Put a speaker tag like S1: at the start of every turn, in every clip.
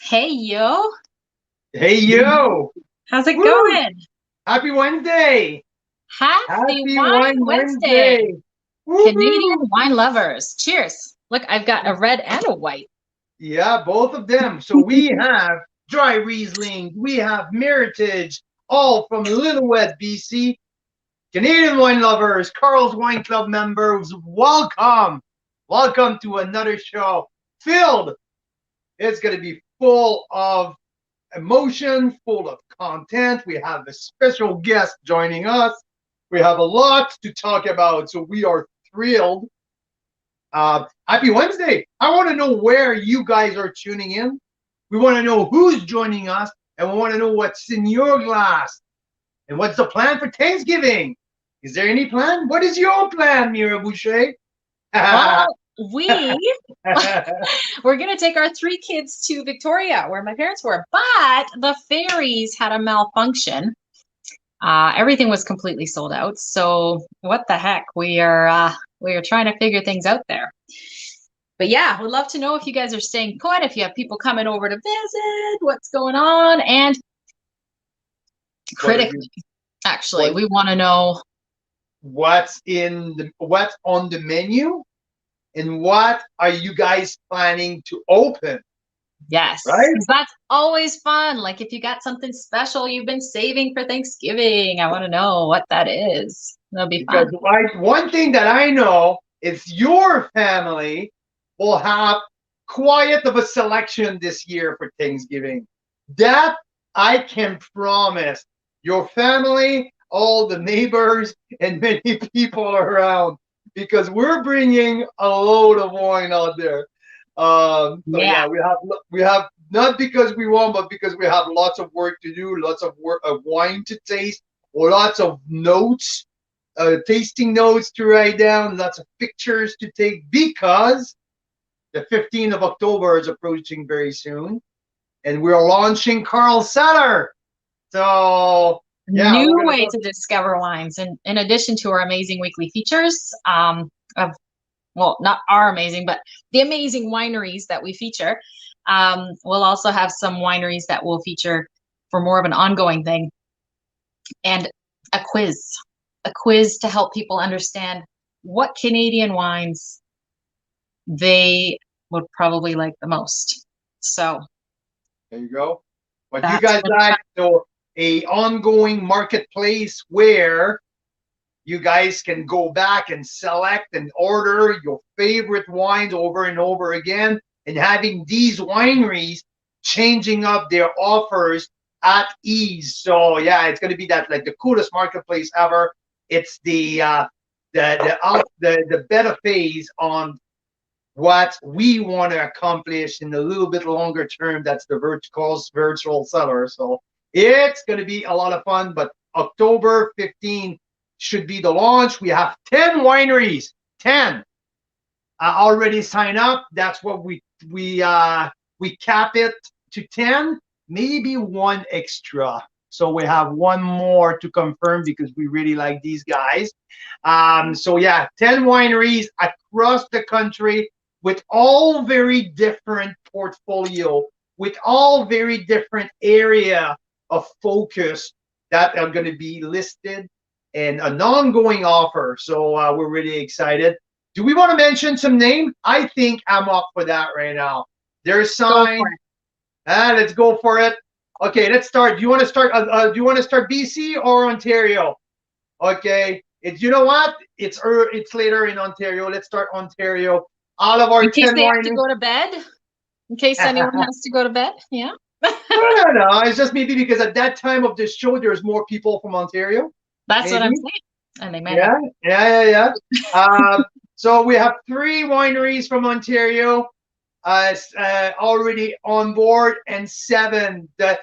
S1: Hey, yo.
S2: Hey, yo.
S1: How's it
S2: Woo!
S1: going?
S2: Happy Wednesday.
S1: Happy
S2: Happy
S1: Wine
S2: Wine
S1: Wednesday.
S2: Wednesday.
S1: Canadian
S2: Woo!
S1: wine lovers. Cheers. Look, I've got a red and a white.
S2: Yeah, both of them. So we have dry Riesling, we have Meritage, all from Lillooet, BC. Canadian wine lovers, Carl's Wine Club members, welcome. Welcome to another show filled. It's going to be full of emotion, full of content. We have a special guest joining us. We have a lot to talk about, so we are thrilled. Happy Wednesday. I want to know where you guys are tuning in. We want to know who's joining us, and we want to know what's in your glass and what's the plan for Thanksgiving. Is there any plan? What is your plan, Mira Boucher?
S1: Well, we we're gonna take our three kids to Victoria, where my parents were, but the ferries had a malfunction. Everything was completely sold out. So what the heck? We are trying to figure things out there. But yeah, we'd love to know if you guys are staying put, if you have people coming over to visit, what's going on, and
S2: what are you?
S1: critically, actually,
S2: What?
S1: we want to know.
S2: What's on the menu? And what are you guys planning to open?
S1: Yes,
S2: Right?
S1: because that's always fun. Like if you got something special you've been saving for Thanksgiving, I want to know what that is. That'll be
S2: Because
S1: fun.
S2: one thing that I know is your family will have quite of a selection this year for Thanksgiving. That I can promise. Your family, all the neighbors, and many people around, because we're bringing a load of wine out there. So
S1: Yeah.
S2: yeah, we have not because we want, but because we have lots of work to do, lots of work of wine to taste, lots of notes, tasting notes to write down, lots of pictures to take, because the 15th of October is approaching very soon, and we're launching Carl Cellar. So yeah, we're
S1: New
S2: gonna
S1: way
S2: go.
S1: to discover wines. And in addition to our amazing weekly features, of well, not our amazing, but the amazing wineries that we feature. We'll also have some wineries that will feature for more of an ongoing thing, and a quiz to help people understand what Canadian wines they would probably like the most. So
S2: There you go. What you
S1: that's
S2: guys
S1: what.
S2: like? So a ongoing marketplace where you guys can go back and select and order your favorite wines over and over again, and having these wineries changing up their offers at ease. So yeah, it's going to be that, like, the coolest marketplace ever. It's the beta phase on what we want to accomplish in a little bit longer term. That's the virtual seller. So it's going to be a lot of fun. But October 15th should be the launch. We have 10 wineries, 10 already signed up. That's what we cap it to 10, maybe one extra. So we have one more to confirm because we really like these guys. So yeah, 10 wineries across the country, with all very different portfolio, with all very different area of focus that are going to be listed, and an ongoing offer. So we're really excited. Do we want to mention some name? I think I'm up for that right now. There's
S1: Go for
S2: sign.
S1: it.
S2: Let's go for it. Okay, let's start. Do you want to start? Do you want to start BC or Ontario? Okay. You know what? It's later in Ontario. Let's start Ontario. All of our
S1: In case
S2: 10
S1: they have to
S2: wineries.
S1: go to bed, in case anyone has to go to bed. Yeah.
S2: No. It's just maybe because at that time of this show, there's more people from Ontario.
S1: That's what I'm
S2: Maybe.
S1: saying. And they might have.
S2: Yeah. Yeah. So we have 3 wineries from Ontario already on board, and 7. The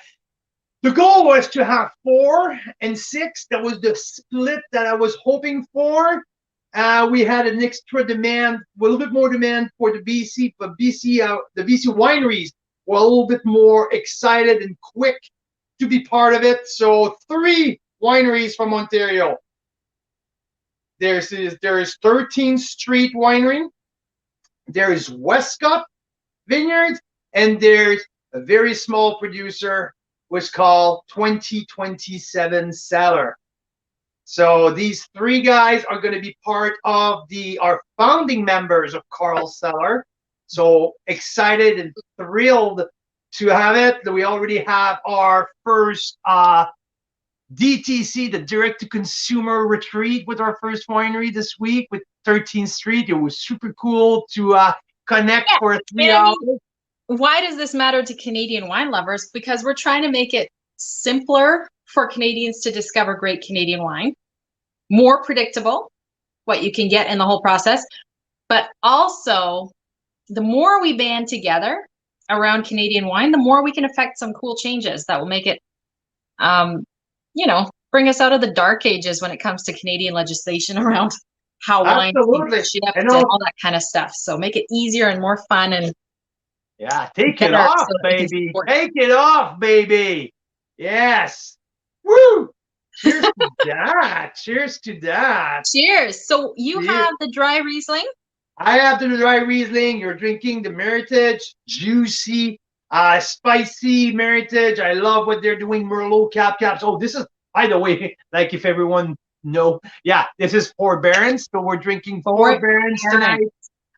S2: goal was to have 4 and 6. That was the split that I was hoping for. We had an extra demand, a little bit more demand for the BC, but the BC wineries were a little bit more excited and quick to be part of it. So 3 wineries from Ontario. There's 13th Street Winery. There is Westcott Vineyards, and there's a very small producer, was called 2027 Cellar. So these three guys are going to be part of our founding members of Carl Cellar. So excited and thrilled to have it. We already have our first DTC, the direct-to-consumer retreat with our first winery this week with 13th Street. It was super cool to connect for 3 hours.
S1: Why does this matter to Canadian wine lovers? Because we're trying to make it simpler for Canadians to discover great Canadian wine, more predictable, what you can get in the whole process. But also, the more we band together around Canadian wine, the more we can affect some cool changes that will make it, you know, bring us out of the dark ages when it comes to Canadian legislation around how wine is shipped and all that kind of stuff. So make it easier and more fun and
S2: take it off, baby. Take it off, baby. Yes. Woo! Cheers to that. Cheers to that.
S1: Cheers. So you have the dry Riesling?
S2: I have the dry Riesling. You're drinking the Meritage, juicy, spicy Meritage. I love what they're doing. Merlot caps. Oh, this is, by the way, like if everyone know, this is Fort Berens. So we're drinking Fort Berens tonight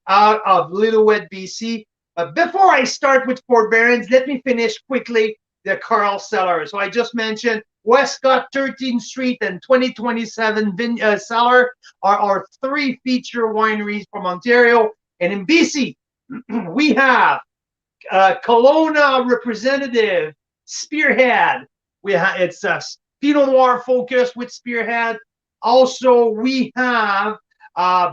S2: out of Lillooet, BC. But before I start with Fort Berens, let me finish quickly the Carl Cellar. So I just mentioned Westcott, 13th Street, and 2027 Cellar are our three feature wineries from Ontario. And in BC, we have Kelowna representative, Spearhead. It's a Pinot Noir focus with Spearhead. Also, we have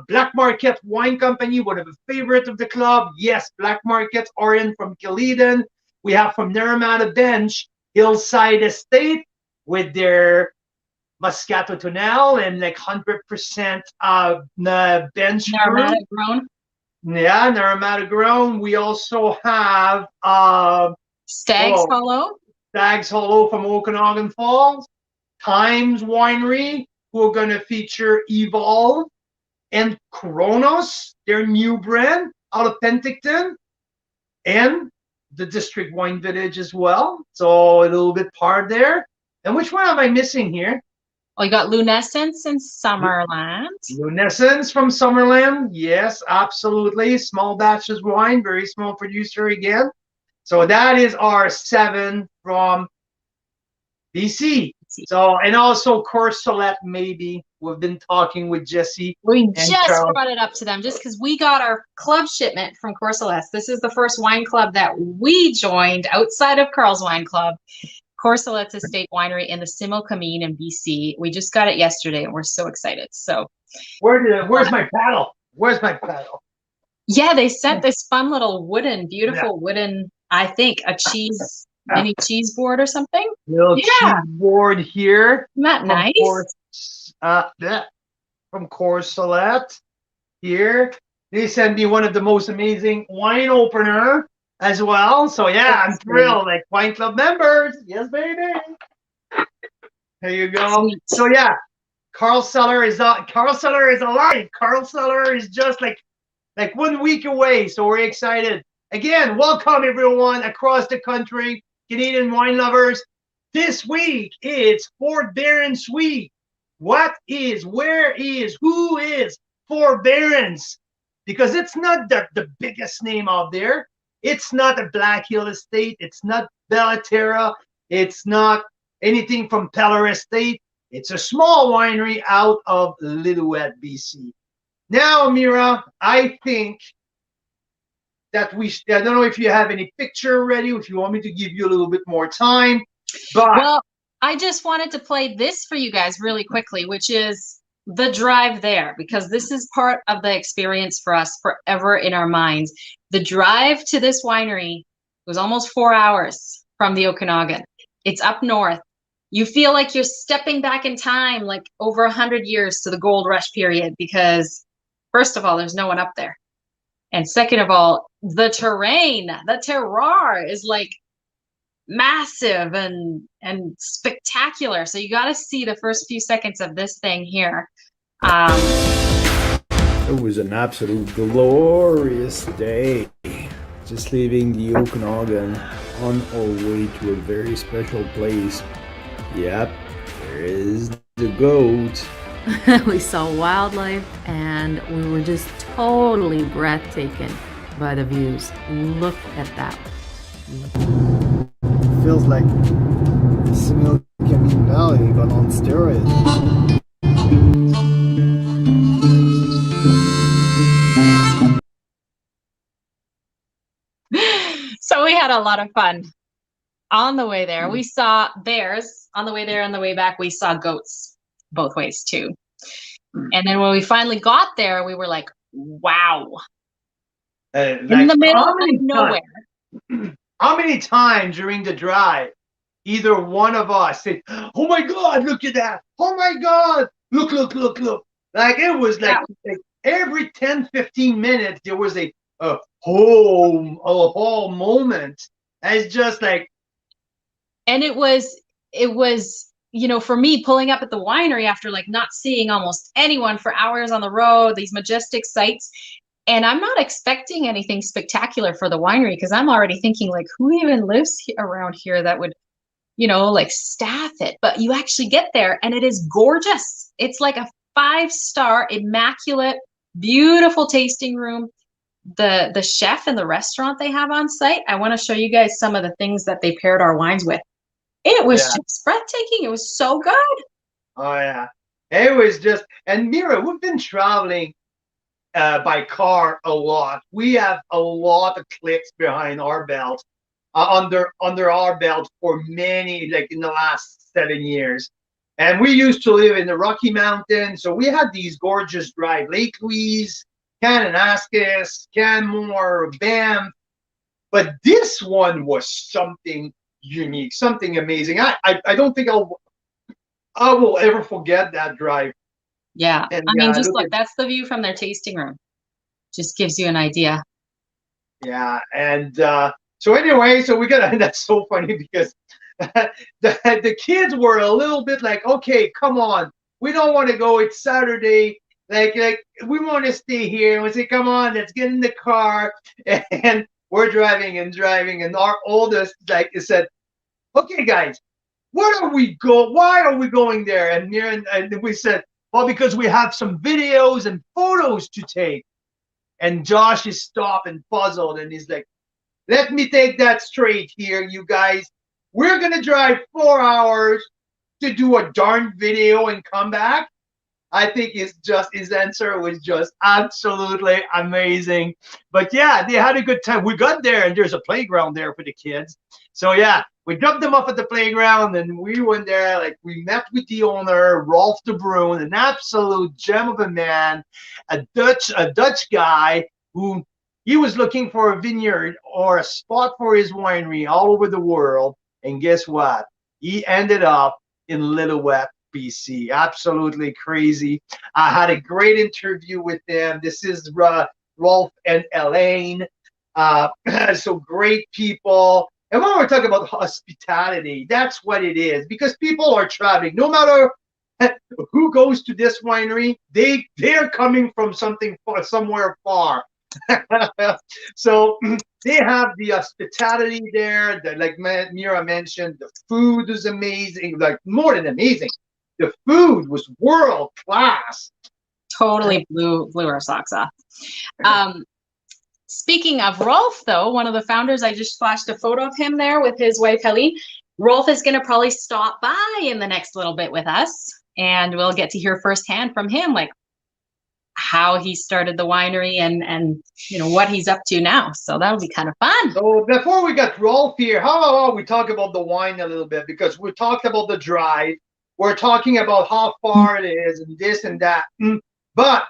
S2: Black Market Wine Company, one of the favorites of the club. Yes, Black Markets are in from Killeen. We have from Naramata Bench, Hillside Estate with their Moscato Tonel and like 100% bench
S1: Naramata grown.
S2: Yeah, Naramata grown. We also have
S1: Stag's Hollow.
S2: Stag's Hollow from Okanagan Falls. Times Winery, who are going to feature Evolve. And Kronos, their new brand out of Penticton. And the District Wine Village as well. So a little bit part there. And which one am I missing here?
S1: Well, you got Lunescence and Summerland.
S2: Lunescence from Summerland. Yes, absolutely. Small batches wine, very small producer again. So that is our 7 from BC. So, and also Courcelette, maybe. We've been talking with Jesse.
S1: We just brought it up to them just because we got our club shipment from Courcelette. This is the first wine club that we joined outside of Carl's Wine Club. Courcelette Estate Winery in the Similkameen in BC. We just got it yesterday and we're so excited. So
S2: where's my paddle? Where's my paddle?
S1: Yeah, they sent this fun little beautiful wooden, I think, a mini cheese board or something.
S2: Little cheese board here.
S1: Isn't that nice?
S2: From Courcelette here. They sent me one of the most amazing wine opener as well. So I'm thrilled. Like wine club members. Yes, baby. There you go. So Carl Cellar is alive. Carl Cellar is just like 1 week away. So we're excited. Again, welcome everyone across the country, Canadian wine lovers. This week it's Fort Berens week. What is, where is, who is Fort Berens? Because it's not the biggest name out there. It's not a Black Hill Estate. It's not Bellaterra. It's not anything from Peller Estate. It's a small winery out of Lillooet, BC. Now, Mira, I think that I don't know if you have any picture ready, if you want me to give you a little bit more time. But
S1: well, I just wanted to play this for you guys really quickly, which is the drive there, because this is part of the experience for us forever in our minds. The drive to this winery was almost 4 hours from the Okanagan. It's up north. You feel like you're stepping back in time, like over 100 years to the gold rush period, because first of all, there's no one up there. And second of all, the terrain, the terroir is like massive and spectacular. So you got to see the first few seconds of this thing here.
S3: It was an absolute glorious day. Just leaving the Okanagan on our way to a very special place. Yep, there is the goat.
S4: We saw wildlife and we were just totally breathtaken by the views. Look at that.
S5: It feels like Silicon Valley, but on steroids.
S1: So we had a lot of fun on the way there. We saw bears on the way there. On the way back, we saw goats both ways too. And then when we finally got there, we were like, wow. In the middle of nowhere.
S2: How many times during the drive, either one of us said, oh my God, look at that. Oh my God, look. Like it was like every 10, 15 minutes, there was a whole moment. And it's just like.
S1: And it was, you know, for me pulling up at the winery after like not seeing almost anyone for hours on the road, these majestic sights. And I'm not expecting anything spectacular for the winery because I'm already thinking like, who even lives around here that would, you know, like staff it? But you actually get there and it is gorgeous. It's like a 5-star, immaculate, beautiful tasting room. The chef and the restaurant they have on site, I want to show you guys some of the things that they paired our wines with. It was just breathtaking. It was so good.
S2: Oh yeah, it was just. And Mira, we've been traveling by car a lot. We have a lot of clicks behind our belt, under our belt for many, like in the last 7 years. And we used to live in the Rocky Mountains, so we had these gorgeous drive: Lake Louise, Kananaskis, Canmore, Banff. But this one was something unique, something amazing. I don't think I will ever forget that drive.
S1: Yeah, and I mean, just like that's the view from their tasting room. Just gives you an idea.
S2: Yeah, and so anyway, so we got. That's so funny because the kids were a little bit like, okay, come on, we don't want to go. It's Saturday. Like we want to stay here. And we say, come on, let's get in the car. And we're driving, and our oldest like said, okay, guys, why are we going there? And we said, well, because we have some videos and photos to take. And Josh is stopped and puzzled, and he's like, let me take that straight here, you guys. We're going to drive 4 hours to do a darn video and come back. I think his answer was just absolutely amazing. But yeah, they had a good time. We got there and there's a playground there for the kids. So yeah, we dropped them off at the playground and we went there. Like we met with the owner, Rolf de Bruin, an absolute gem of a man, a Dutch guy who he was looking for a vineyard or a spot for his winery all over the world. And guess what? He ended up in Lillooet, BC. Absolutely crazy. I had a great interview with them. This is Rolf and Elaine. So great people. And when we're talking about hospitality, that's what it is. Because people are traveling. No matter who goes to this winery, they're coming from somewhere far. So they have the hospitality there. Like Mira mentioned, the food is amazing. Like more than amazing. The food was world class.
S1: Totally blew our socks off. Speaking of Rolf, though, one of the founders, I just flashed a photo of him there with his wife, Helene. Rolf is going to probably stop by in the next little bit with us, and we'll get to hear firsthand from him, like how he started the winery and you know what he's up to now. So that'll be kind of fun.
S2: So before we got Rolf here, how about we talk about the wine a little bit, because we talked about the drive. We're talking about how far it is and this and that. But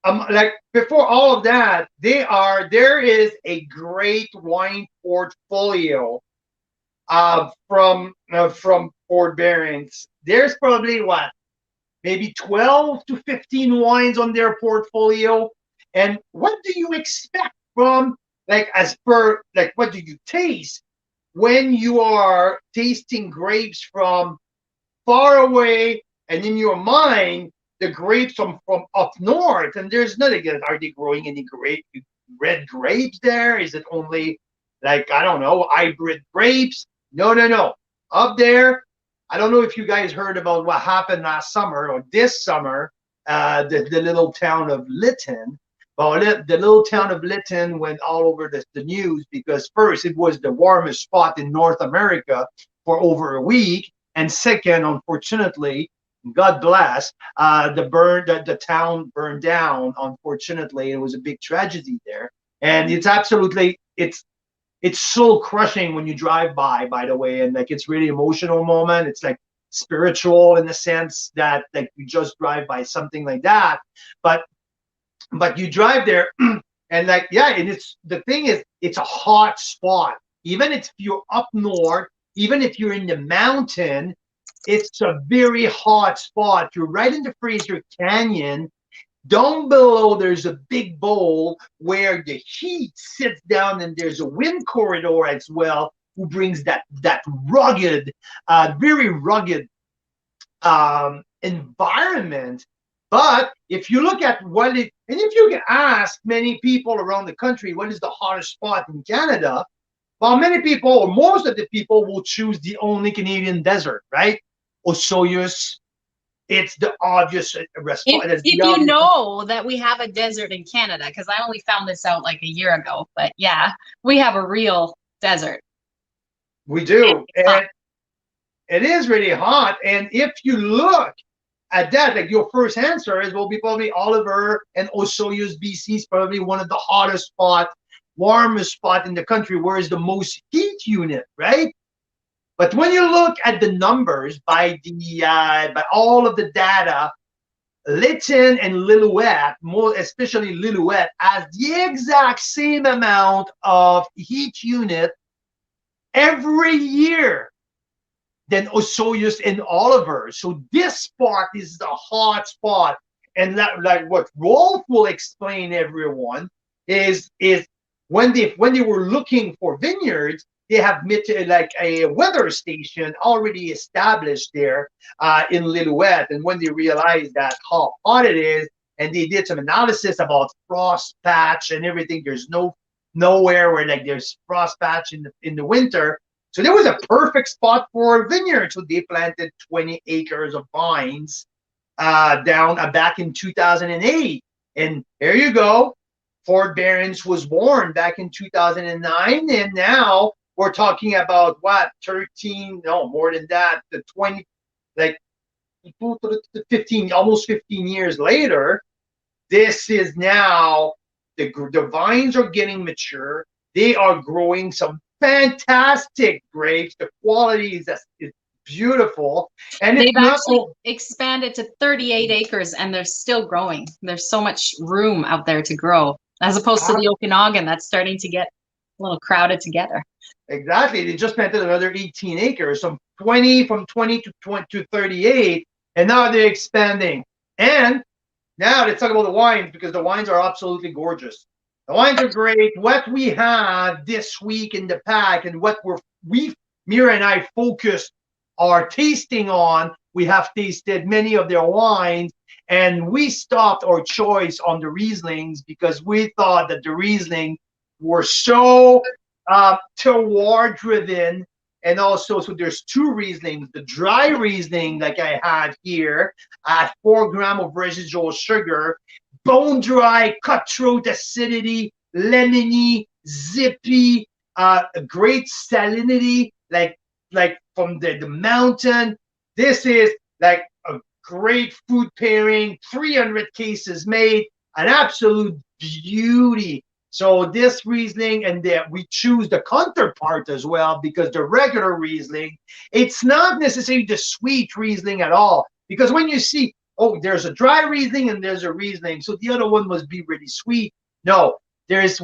S2: like before all of that, there is a great wine portfolio from Fort Berens. There's probably maybe 12 to 15 wines on their portfolio. And what do you expect from what do you taste when you are tasting grapes from far away, and in your mind, the grapes from up north? And there's nothing. Are they growing any red grapes there? Is it only like, I don't know, hybrid grapes. No, no, no. Up there, I don't know if you guys heard about what happened last summer or this summer, the little town of Lytton. Well, the little town of Lytton went all over the news because first, it was the warmest spot in North America for over a week. And second, unfortunately, God bless, the town burned down. Unfortunately, it was a big tragedy there. And it's absolutely, it's soul crushing when you drive by the way, and like, it's really emotional moment. It's like spiritual in the sense that like you just drive by something like that, but you drive there and like, yeah, and it's, the thing is, it's a hot spot. Even if you're up north, even if you're in the mountain, it's a very hot spot. You're right in the Fraser Canyon. Down below, there's a big bowl where the heat sits down, and there's a wind corridor as well, who brings that rugged, very rugged environment. But if you look at what it, and if you can ask many people around the country, what is the hottest spot in Canada? Well, many people, or most of the people, will choose the only Canadian desert, right? Osoyoos. It's the obvious response.
S1: If you know that we have a desert in Canada, because I only found this out like a year ago, but yeah, we have a real desert.
S2: We do. And it is really hot. And if you look at that, like, your first answer is, will be probably Oliver and Osoyoos, BC is probably one of the hottest spot, warmest spot in the country, where is the most heat unit, right? But when you look at the numbers by all of the data, Lytton and Lillooet, more especially Lillooet, has the exact same amount of heat unit every year than Osoyoos and Oliver. So this spot is the hot spot. And that, like what Rolf will explain everyone is when they were looking for vineyards, they have like a weather station already established there in Lillooet. And when they realized that how hot it is, and they did some analysis about frost patch and everything, there's nowhere where like there's frost patch in the winter. So there was a perfect spot for a vineyard. So they planted 20 acres of vines back in 2008. And there you go. Fort Berens was born back in 2009, and now we're talking about what, 13, no, more than that, the 20, like 15, almost 15 years later, this is now, the vines are getting mature. They are growing some fantastic grapes. The quality is beautiful. And
S1: they've actually expanded to 38 acres, and they're still growing. There's so much room out there to grow, as opposed to the Okanagan that's starting to get a little crowded together.
S2: Exactly. They just planted another 18 acres, from 20 to 38, and now they're expanding. And now let's talk about the wines, because the wines are absolutely gorgeous. The wines are great. What we have this week in the pack, and what Mira and I focused our tasting on, we have tasted many of their wines, and we stopped our choice on the Rieslings because we thought that the Riesling were so terroir driven. And also, so there's two Rieslings. The dry Riesling, like I had here, at 4 grams of residual sugar, bone dry, cutthroat acidity, lemony, zippy, great salinity, like from the mountain. This is like a great food pairing. 300 cases made, an absolute beauty. So this Riesling, and we choose the counterpart as well, because the regular Riesling, it's not necessarily the sweet Riesling at all. Because when you see, oh, there's a dry Riesling and there's a Riesling, so the other one must be really sweet. No, there's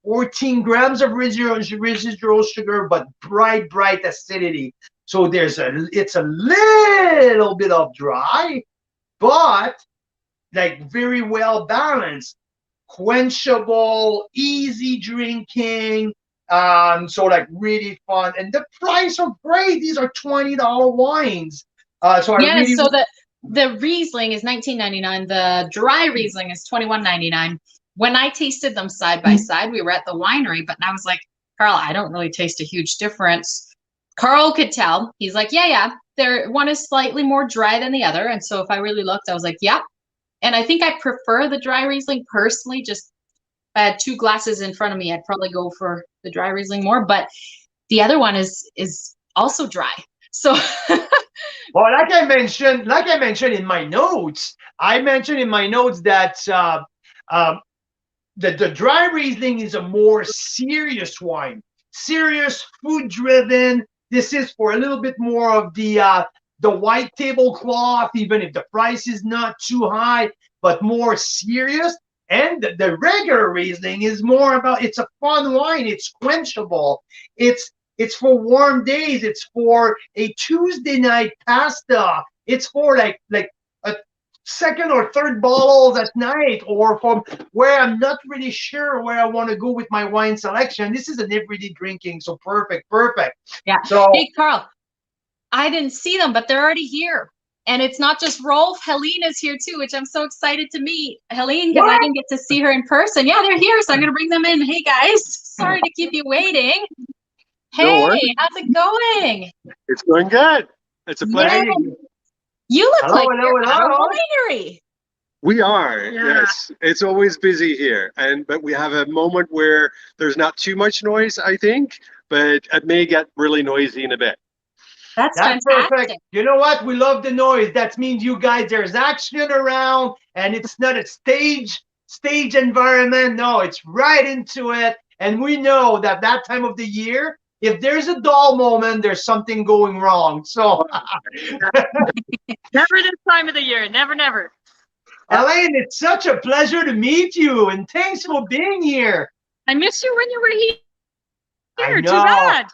S2: 14 grams of residual sugar, but bright acidity. So it's a little bit of dry, but like very well balanced. Quenchable, easy drinking, so like really fun, and the price are great. These are $20 wines. So
S1: the Riesling is $19.99. The dry Riesling is $21.99. When I tasted them side by side, we were at the winery, but I was like, Carl, I don't really taste a huge difference. Carl could tell. He's like, yeah, one is slightly more dry than the other. And so if I really looked, I was like, yeah. And I think I prefer the dry Riesling personally. Just if I had 2 glasses in front of me, I'd probably go for the dry Riesling more. But the other one is also dry. So
S2: well, like I mentioned in my notes, that the dry Riesling is a more serious wine, serious, food driven. This is for a little bit more of the white tablecloth, even if the price is not too high, but more serious. And the regular Riesling is more about, it's a fun wine. It's quenchable. It's for warm days. It's for a Tuesday night pasta. It's for like a second or third bottles at night, or from where I'm not really sure where I want to go with my wine selection. This is an everyday drinking, so perfect.
S1: Yeah.
S2: So,
S1: hey, Carl, I didn't see them, but they're already here. And it's not just Rolf. Helene is here too, which I'm so excited to meet. Helene, because I didn't get to see her in person. Yeah, they're here, so I'm going to bring them in. Hey, guys. Sorry to keep you waiting. Hey, how's it going?
S6: It's going good. It's a pleasure.
S1: Yeah. You look like you're at a
S2: hello.
S1: winery.
S6: We are,
S1: Yeah.
S6: yes. It's always busy here, but we have a moment where there's not too much noise, I think, but it may get really noisy in a bit.
S1: That's
S2: perfect.
S1: fantastic.
S2: You know what? We love the noise. That means you guys, there's action around, and it's not a stage environment. No, it's right into it. And we know that time of the year, if there's a dull moment, there's something going wrong. So,
S7: never this time of the year. Never.
S2: Elaine, it's such a pleasure to meet you, and thanks for being here.
S7: I missed you when you were here.
S2: I
S7: Too
S2: know.
S7: bad.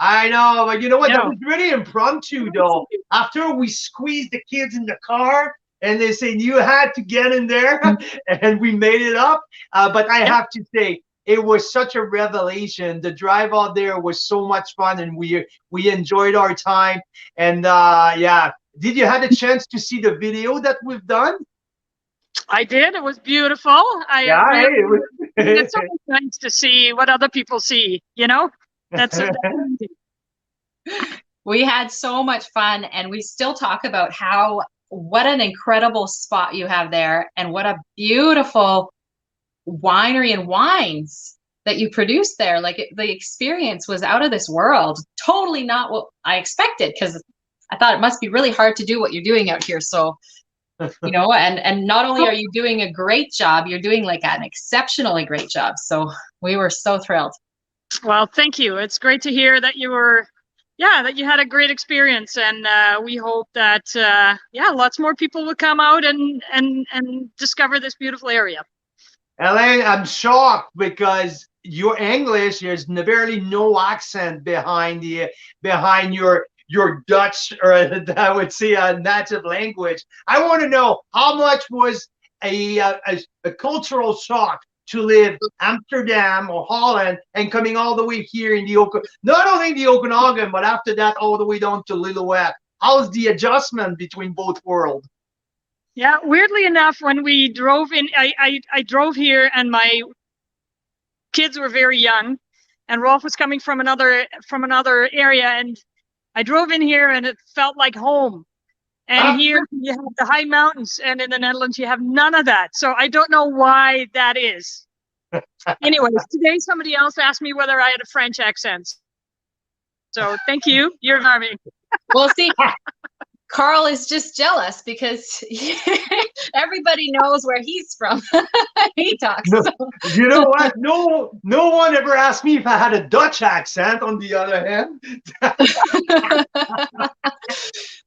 S2: I know, but you know what?
S7: No.
S2: That was really impromptu, though. After we squeezed the kids in the car, and they said you had to get in there, and we made it up. But I have to say, it was such a revelation. The drive out there was so much fun, and we enjoyed our time. And yeah, did you have a chance to see the video that we've done?
S7: I did. It was beautiful. It's always nice to see what other people see. You know, that's
S1: We had so much fun, and we still talk about what an incredible spot you have there, and what a beautiful winery and wines that you produce there. Like the experience was out of this world. Totally not what I expected, because I thought it must be really hard to do what you're doing out here. So, you know, and not only are you doing a great job, you're doing like an exceptionally great job. So we were so thrilled.
S7: Well, thank you. It's great to hear that that you had a great experience, and we hope that lots more people will come out and discover this beautiful area.
S2: Elaine, I'm shocked because your English, there's barely no accent behind your Dutch, or I would say a native language. I want to know, how much was a cultural shock to live Amsterdam or Holland and coming all the way here in not only the Okanagan, but after that all the way down to Lillooet. How's the adjustment between both worlds?
S7: Yeah, weirdly enough, when we drove in, I drove here, and my kids were very young, and Rolf was coming from another area, and I drove in here, and it felt like home. And here you have the high mountains, and in the Netherlands you have none of that. So I don't know why that is. Anyways, today somebody else asked me whether I had a French accent. So thank you. You're charming.
S1: Well, see, Carl is just jealous because everybody knows where he's from. He talks.
S2: No, you know what? No one ever asked me if I had a Dutch accent, on the other hand.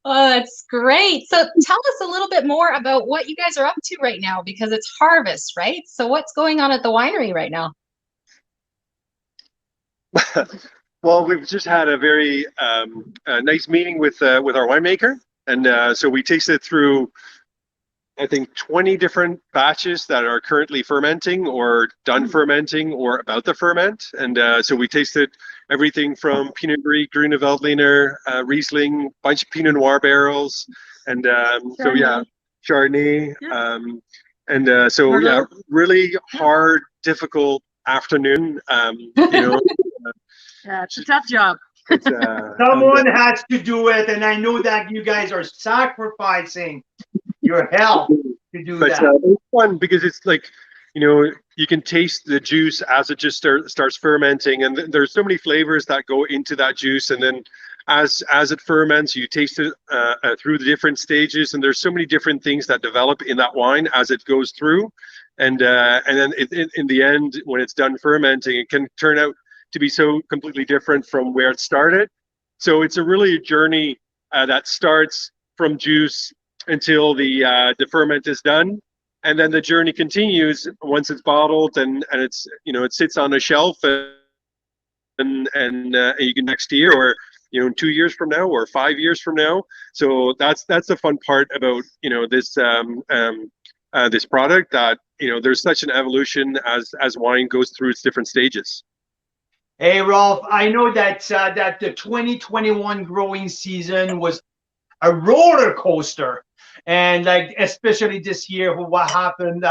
S1: Oh, that's great. So tell us a little bit more about what you guys are up to right now, because it's harvest, right? So what's going on at the winery right now?
S6: Well, we've just had a very nice meeting with our winemaker, and so we tasted through, I think, 20 different batches that are currently fermenting or done fermenting or about to ferment. And so we tasted everything from Pinot Gris, Grüne Veltliner, Riesling, bunch of Pinot Noir barrels, and Chardonnay. So really hard, difficult afternoon. You know,
S7: Yeah, it's a tough job.
S6: It's,
S2: Someone has to do it, and I know that you guys are sacrificing your health to do
S6: but
S2: that.
S6: it's fun because it's like, you can taste the juice as it just starts fermenting, and there's so many flavors that go into that juice, and then as it ferments, you taste it through the different stages, and there's so many different things that develop in that wine as it goes through, and then in the end, when it's done fermenting, it can turn out to be so completely different from where it started. So it's a journey that starts from juice until the ferment is done, and then the journey continues once it's bottled and it's it sits on a shelf, and you can next year, or 2 years from now, or 5 years from now. So that's the fun part about this this product, that there's such an evolution as wine goes through its different stages.
S2: Hey, Rolf, I know that that the 2021 growing season was a roller coaster, and like especially this year, what happened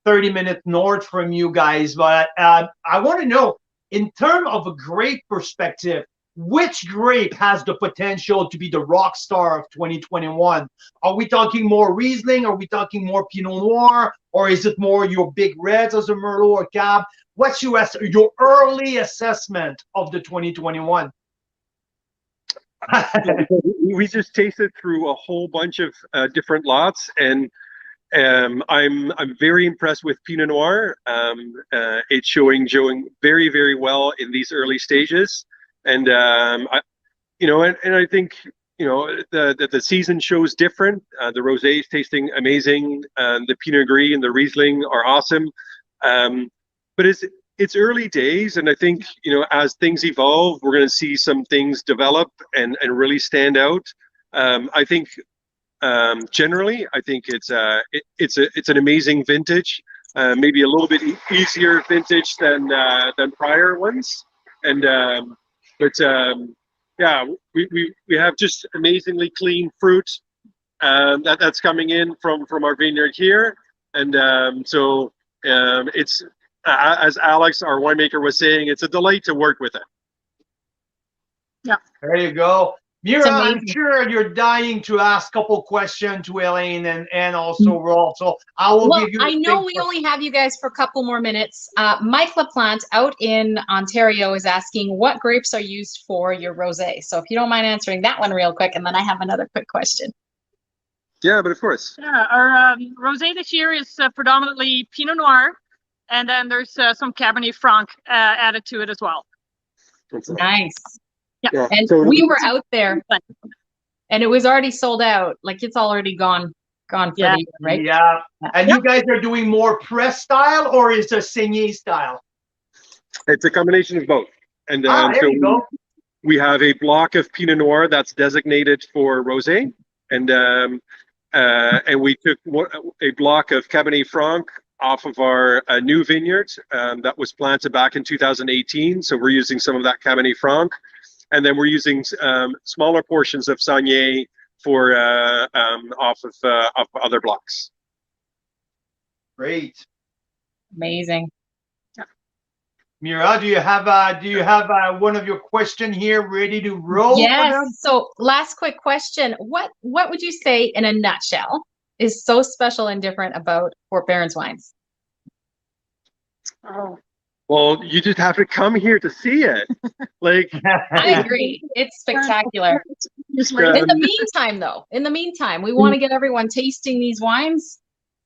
S2: 30 minutes north from you guys. But I want to know, in terms of a grape perspective, which grape has the potential to be the rock star of 2021? Are we talking more Riesling? Are we talking more Pinot Noir? Or is it more your big reds as a Merlot or Cab? What's your early assessment of the 2021?
S6: We just tasted through a whole bunch of different lots, and I'm very impressed with Pinot Noir. It's showing very, very well in these early stages, and I think the season shows different. The rosé is tasting amazing. The Pinot Gris and the Riesling are awesome. But it's early days, and I think as things evolve, we're going to see some things develop and really stand out. I think generally, I think it's an amazing vintage, maybe a little bit easier vintage than prior ones, and yeah, we have just amazingly clean fruit that's coming in from our vineyard here, and so it's. As Alex, our winemaker, was saying, it's a delight to work with it.
S7: Yeah.
S2: There you go. Mira, I'm sure you're dying to ask a couple questions to Elaine and also Rolf. So I will give you.
S1: I know we only have you guys for a couple more minutes. Mike LaPlante out in Ontario is asking, what grapes are used for your rosé? So if you don't mind answering that one real quick, and then I have another quick question.
S6: Yeah, but of course.
S7: Yeah, our rosé this year is predominantly Pinot Noir. And then there's some Cabernet Franc added to it as well.
S1: Nice.
S7: Yeah.
S1: And so we were out there, and it was already sold out. Like, it's already gone for the year, right?
S2: Yeah. And you guys are doing more press style, or is it Saignée style?
S6: It's a combination of both. And
S2: there you go.
S6: We have a block of Pinot Noir that's designated for rosé, and we took a block of Cabernet Franc off of our new vineyard that was planted back in 2018. So we're using some of that Cabernet Franc, and then we're using smaller portions of Saignée for off of other blocks.
S2: Great.
S1: Amazing.
S2: Mira, do you have one of your question here ready to roll?
S1: Yes. So last quick question. What would you say in a nutshell is so special and different about Fort Berens wines?
S7: Oh.
S6: Well, you just have to come here to see it. Like,
S1: I agree. It's spectacular. In the meantime, we want to get everyone tasting these wines.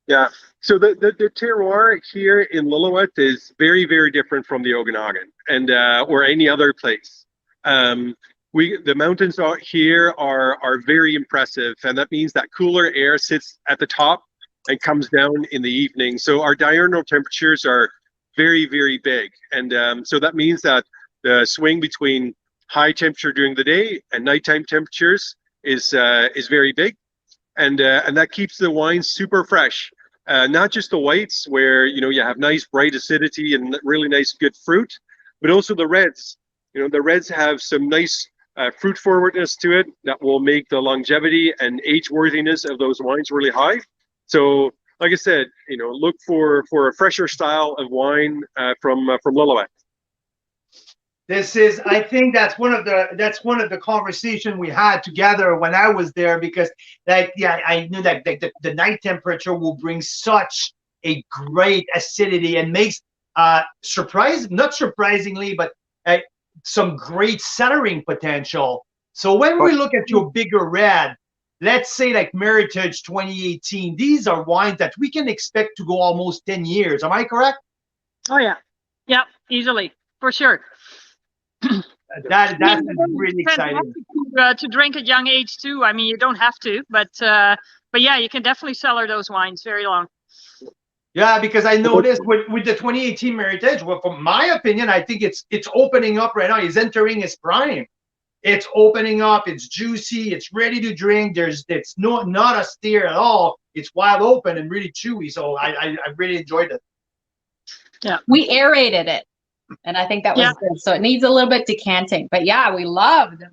S6: Yeah. So the terroir here in Lillooet is very, very different from the Okanagan and or any other place. The mountains out here are very impressive, and that means that cooler air sits at the top and comes down in the evening. So our diurnal temperatures are very, very big, and so that means that the swing between high temperature during the day and nighttime temperatures is very big, and that keeps the wine super fresh. Not just the whites, where you have nice bright acidity and really nice good fruit, but also the reds. The reds have some nice fruit forwardness to it that will make the longevity and age worthiness of those wines really high. So, like I said, look for a fresher style of wine from Lillooet.
S2: I think that's one of the conversation we had together when I was there, because like, yeah, I knew that the night temperature will bring such a great acidity and makes not surprisingly, but some great cellaring potential. So when we look at your bigger red, let's say like Meritage 2018, these are wines that we can expect to go almost 10 years. Am I correct?
S7: Oh yeah, yeah, easily, for sure.
S2: That is really exciting.
S7: To drink at young age too. I mean, you don't have to, but yeah, you can definitely cellar those wines very long.
S2: Yeah, because I noticed with the 2018 Meritage, well, from my opinion, I think it's opening up right now. He's entering his prime. It's opening up. It's juicy. It's ready to drink. It's not a steer at all. It's wide open and really chewy. So I really enjoyed it.
S7: Yeah,
S1: we aerated it, and I think that was good. So it needs a little bit decanting. But yeah, we love that.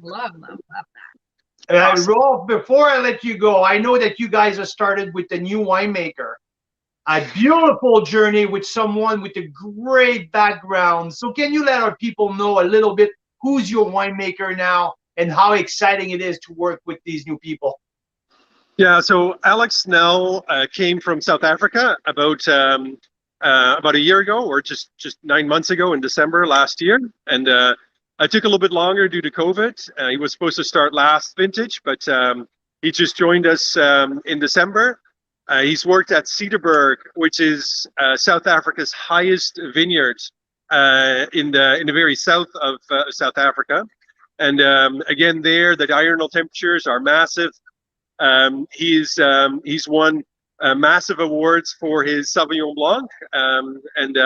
S2: Rolf, before I let you go, I know that you guys have started with the new winemaker. A beautiful journey with someone with a great background. So can you let our people know a little bit who's your winemaker now and how exciting it is to work with these new people?
S6: Yeah, so Alex Snell came from South Africa about a year ago, or just 9 months ago in December last year. And it took a little bit longer due to COVID. He was supposed to start last vintage, but he just joined us in December. He's worked at Cedarburg, which is South Africa's highest vineyard in the very south of South Africa. And again, there the diurnal temperatures are massive. He's won massive awards for his Sauvignon Blanc and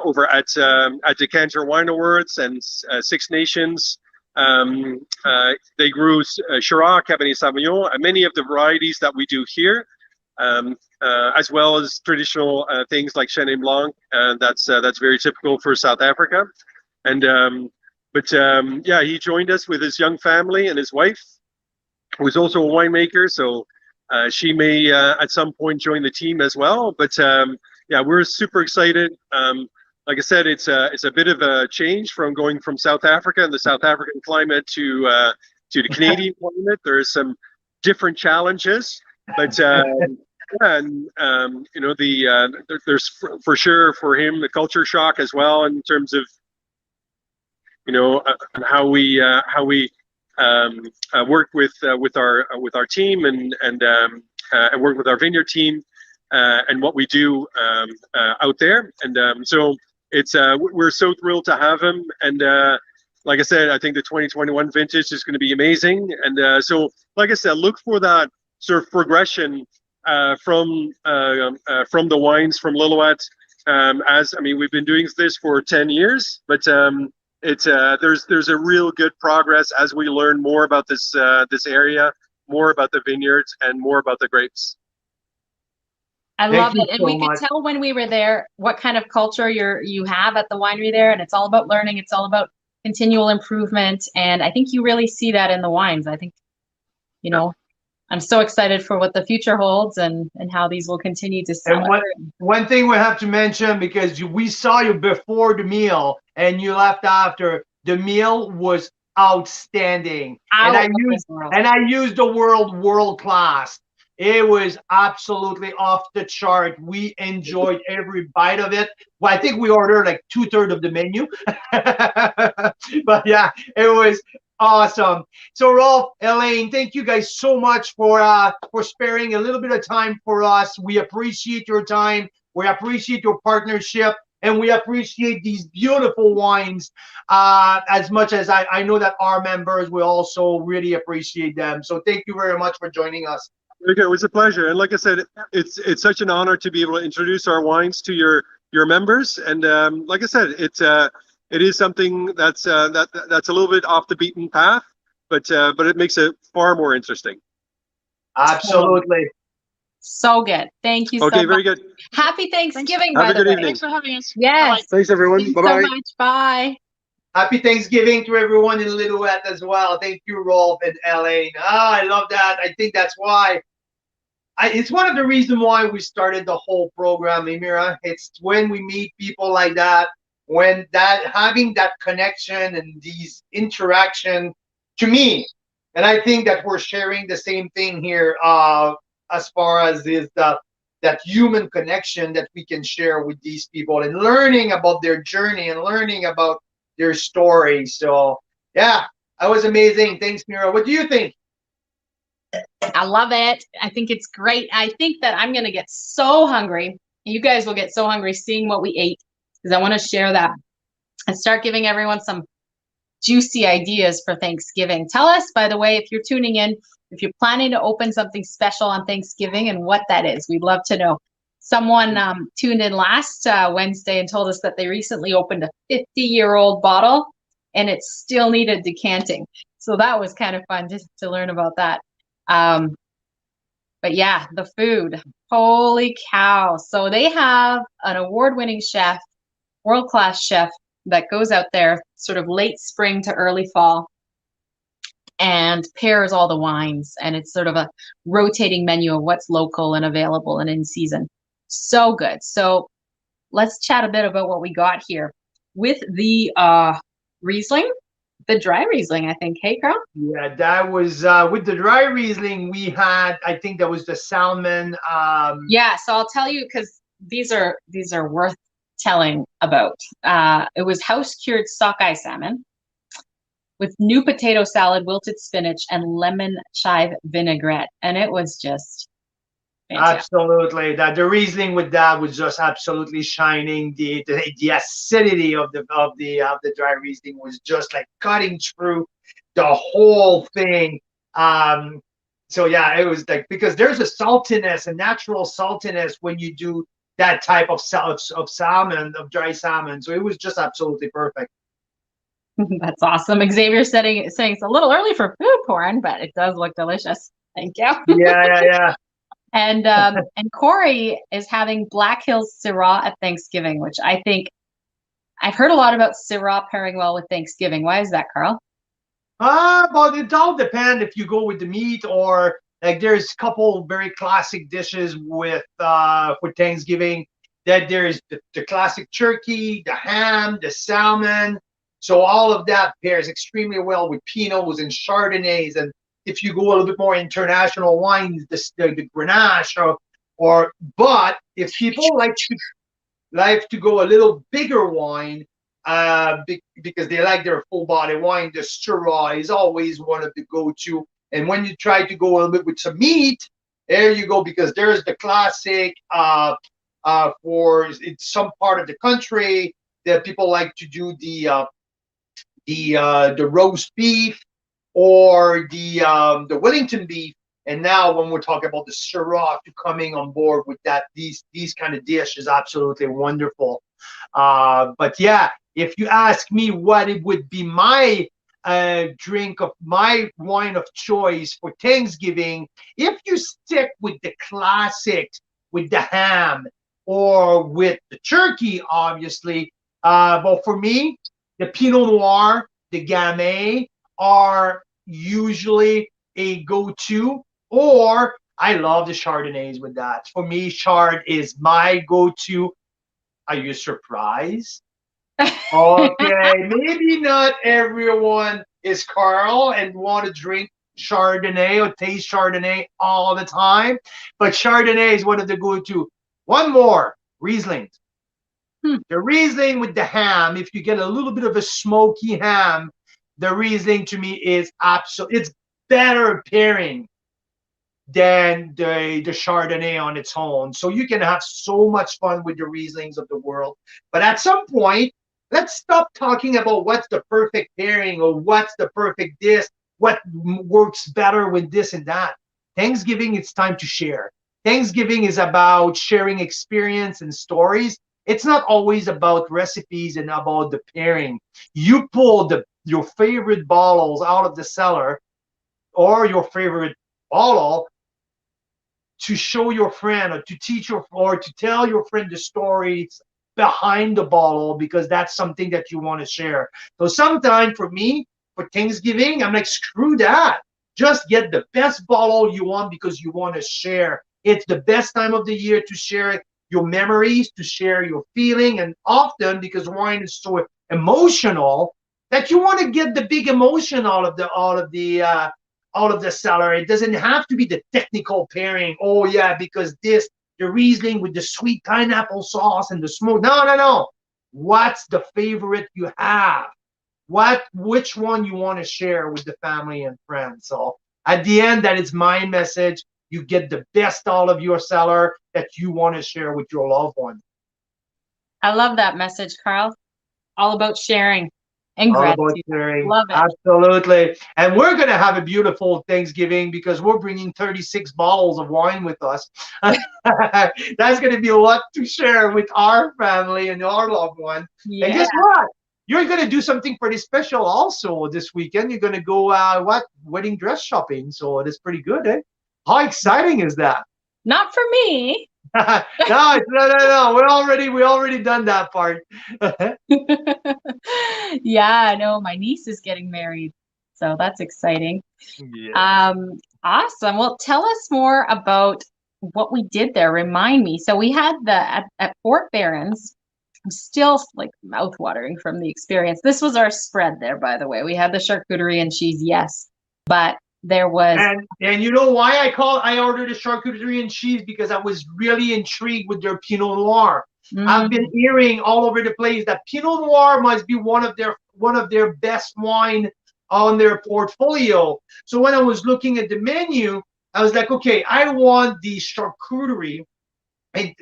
S6: over at Decanter Wine Awards and Six Nations. They grew Shiraz, Cabernet Sauvignon, and many of the varieties that we do here, as well as traditional things like Chenin Blanc, and that's very typical for South Africa. And yeah, he joined us with his young family and his wife, who is also a winemaker. So she may at some point join the team as well. But yeah, we're super excited. Like I said, it's a bit of a change from going from South Africa and the South African climate to the Canadian climate. There's some different challenges, but and you know, there's for sure for him the culture shock as well, in terms of, you know, how we work with our team and work with our vineyard team and what we do out there. And so it's we're so thrilled to have him. And like I said, I think the 2021 vintage is going to be amazing. And so, like I said, look for that sort of progression from the wines from Lillooet. As I mean, we've been doing this for 10 years, but it's there's a real good progress as we learn more about this area, more about the vineyards, and more about the grapes.
S1: I love it. And we could tell when we were there what kind of culture you have at the winery there. And it's all about learning. It's all about continual improvement. And I think you really see that in the wines. I think, you know, I'm so excited for what the future holds and how these will continue to sell.
S2: And one thing we have to mention, because we saw you before the meal and you left after, the meal was outstanding. And I used the word world class. It was absolutely off the chart. We enjoyed every bite of it. Well, I think we ordered like 2/3 of the menu. But yeah, it was awesome. So Rolf, Elaine, thank you guys so much for sparing a little bit of time for us. We appreciate your time. We appreciate your partnership. And we appreciate these beautiful wines as much as I know that our members will also really appreciate them. So thank you very much for joining us.
S6: Okay, it was a pleasure, and like I said, it's such an honor to be able to introduce our wines to your members. And like I said, it is something that's a little bit off the beaten path, but it makes it far more interesting.
S2: Absolutely.
S1: So good. Thank you so much.
S6: Okay, very good.
S1: Happy Thanksgiving,
S6: Have
S1: by
S6: a
S1: the
S6: good
S1: way.
S6: evening.
S7: Thanks for having us.
S1: Yes.
S6: Thanks, everyone. Bye-bye.
S1: Thank you so much. Bye.
S2: Happy Thanksgiving to everyone in Lillooet as well. Thank you, Rolf and Elaine. I love that. I think that's why. It's one of the reasons why we started the whole program, Emira. It's when we meet people like that, when that having that connection and these interaction to me, and I think that we're sharing the same thing here, as far as is that human connection that we can share with these people and learning about their journey and learning about their story. So yeah, that was amazing. Thanks, Mira. What do you think?
S1: I love it. I think it's great. I think that I'm going to get so hungry. You guys will get so hungry seeing what we ate, because I want to share that and start giving everyone some juicy ideas for Thanksgiving. Tell us, by the way, if you're tuning in, if you're planning to open something special on Thanksgiving and what that is. We'd love to know. Someone tuned in last Wednesday and told us that they recently opened a 50-year-old bottle and it still needed decanting. So that was kind of fun just to learn about that. But yeah, the food, holy cow. So they have an award-winning chef, world-class chef that goes out there sort of late spring to early fall and pairs all the wines. And it's sort of a rotating menu of what's local and available and in season. So good. So let's chat a bit about what we got here with the Riesling. The dry Riesling, I think. Hey, Carl?
S2: Yeah, that was with the dry Riesling we had. I think that was the salmon.
S1: Yeah, so I'll tell you, because these are worth telling about. It was house cured sockeye salmon with new potato salad, wilted spinach, and lemon chive vinaigrette, and it was just fantastic.
S2: Absolutely. That the Riesling with that was just absolutely shining. The acidity of the dry Riesling was just like cutting through the whole thing. So yeah, it was like, because there's a saltiness, a natural saltiness when you do that type of salmon, of dry salmon. So it was just absolutely perfect.
S1: That's awesome. Xavier's saying it's a little early for food porn, but it does look delicious. Thank you.
S2: Yeah.
S1: And Corey is having Black Hills Syrah at Thanksgiving, which I think I've heard a lot about Syrah pairing well with Thanksgiving. Why is that, Carl?
S2: Well, it all depends if you go with the meat, or like there's a couple very classic dishes with for Thanksgiving. That there's the classic turkey, the ham, the salmon. So all of that pairs extremely well with Pinots and Chardonnays. And if you go a little bit more international wines, the Grenache, but if people like to go a little bigger wine, because they like their full body wine, the Syrah is always one of the go-to. And when you try to go a little bit with some meat, there you go, because there's the classic for in some part of the country that people like to do the roast beef or the Wellington beef. And now when we're talking about the Syrah coming on board with that, these kind of dish is absolutely wonderful. But yeah, if you ask me what it would be my drink of my wine of choice for Thanksgiving, if you stick with the classic, with the ham or with the turkey, obviously, but for me, the Pinot Noir, the Gamay are usually a go-to, or I love the Chardonnays with that. For me, Chard is my go-to. Are you surprised? Okay, maybe not everyone is Carl and want to drink Chardonnay or taste Chardonnay all the time, but Chardonnay is one of the go-to. One more, Riesling. The Riesling with the ham, if you get a little bit of a smoky ham, the Riesling to me is it's better pairing than the Chardonnay on its own. So you can have so much fun with the Rieslings of the world. But at some point, let's stop talking about what's the perfect pairing or what's the perfect this, what works better with this and that. Thanksgiving, it's time to share. Thanksgiving is about sharing experience and stories. It's not always about recipes and about the pairing. You pull your favorite bottles out of the cellar or your favorite bottle to show your friend or to teach or to tell your friend the stories behind the bottle, because that's something that you want to share. So sometime for me, for Thanksgiving, I'm like, screw that. Just get the best bottle you want because you want to share. It's the best time of the year to share it. your memories, to share your feeling. And often, because wine is so emotional, that you want to get the big emotion out of the cellar. It doesn't have to be the technical pairing. Oh yeah, because the Riesling with the sweet pineapple sauce and the smoke. No. What's the favorite you have? Which one you want to share with the family and friends? So at the end, that is my message. You get the best out of your cellar that you want to share with your loved one.
S1: I love that message, Carl. All about sharing and
S2: All about
S1: gratitude.
S2: sharing.
S1: Love it.
S2: Absolutely. And we're going to have a beautiful Thanksgiving because we're bringing 36 bottles of wine with us. That's going to be a lot to share with our family and our loved one.
S1: Yeah.
S2: And guess what? You're going to do something pretty special also this weekend. You're going to go, wedding dress shopping. So it's pretty good, eh? How exciting is that?
S1: Not for me.
S2: No. We already done that part.
S1: Yeah, no, my niece is getting married, so that's exciting.
S2: Yeah.
S1: Awesome. Well, tell us more about what we did there. Remind me. So we had at Fort Berens. I'm still like mouth-watering from the experience. This was our spread there, by the way. We had the charcuterie and cheese, yes, but there was.
S2: And you know why I ordered the charcuterie and cheese? Because I was really intrigued with their Pinot Noir. I've been hearing all over the place that Pinot Noir must be one of their best wine on their portfolio. So when I was looking at the menu, I was like, okay, I want the charcuterie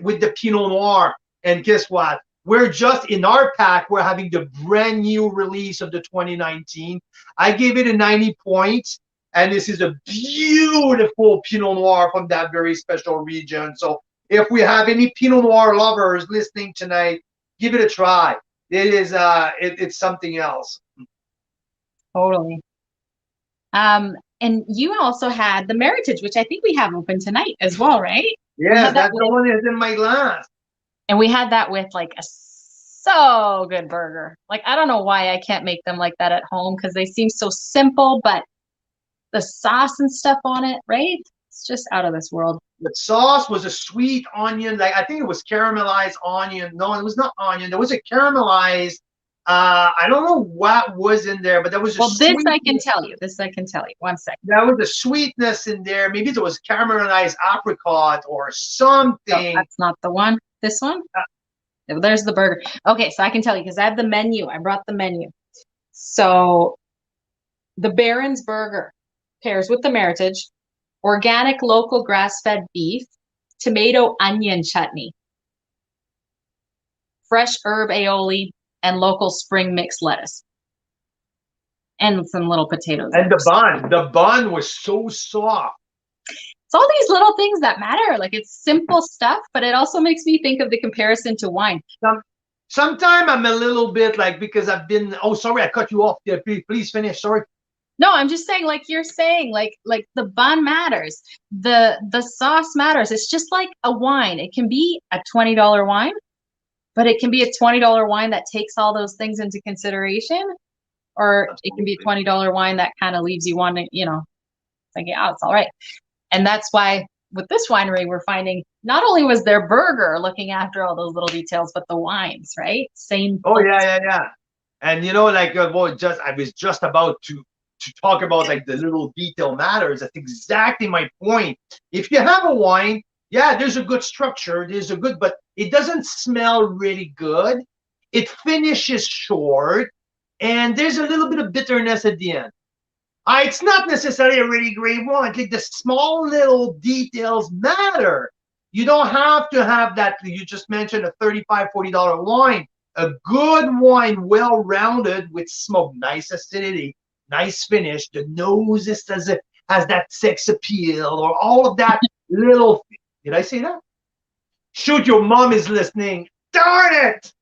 S2: with the Pinot Noir. And guess what? We're just in our pack. We're having the brand new release of the 2019. I gave it a 90 points. And this is a beautiful Pinot Noir from that very special region. So if we have any Pinot Noir lovers listening tonight, give it a try. It is it's something else.
S1: Totally. And you also had the Meritage, which I think we have open tonight as well, right?
S2: Yeah, that's the one that's in my glass.
S1: And we had that with like a so good burger. Like, I don't know why I can't make them like that at home because they seem so simple, but the sauce and stuff on it, right? It's just out of this world.
S2: The sauce was a sweet onion, like I think it was caramelized onion. No, it was not onion. There was a caramelized. I don't know what was in there, but there was
S1: this I can tell you. This I can tell you. 1 second.
S2: There was a sweetness in there. Maybe there was caramelized apricot or something.
S1: No, that's not the one. This one? There's the burger. Okay, so I can tell you because I have the menu. I brought the menu. So the Berens burger pairs with the Meritage, organic local grass-fed beef, tomato onion chutney, fresh herb aioli, and local spring mixed lettuce. And some little potatoes.
S2: And the bun was so soft.
S1: It's all these little things that matter. Like, it's simple stuff, but it also makes me think of the comparison to wine.
S2: Sometimes I'm a little bit like, because I've been, oh, sorry, I cut you off there. Please finish. Sorry.
S1: No, I'm just saying, like you're saying, like the bun matters. The sauce matters. It's just like a wine. It can be a $20 wine, but it can be a $20 wine that takes all those things into consideration. Or Absolutely. It can be a $20 wine that kind of leaves you wanting, like, yeah, it's all right. And that's why with this winery, we're finding not only was their burger looking after all those little details, but the wines, right? Same.
S2: Oh, yeah. And, like, I was just about to talk about, like, the little detail matters. That's exactly my point. If you have a wine, yeah, there's a good structure. But it doesn't smell really good. It finishes short. And there's a little bit of bitterness at the end. It's not necessarily a really great wine. Like, the small little details matter. You don't have to have that. You just mentioned a $35, $40 wine. A good wine, well-rounded with smoke, nice acidity, nice finish. The nose has that sex appeal, or all of that little. Did I say that? Shoot, your mom is listening. Darn it!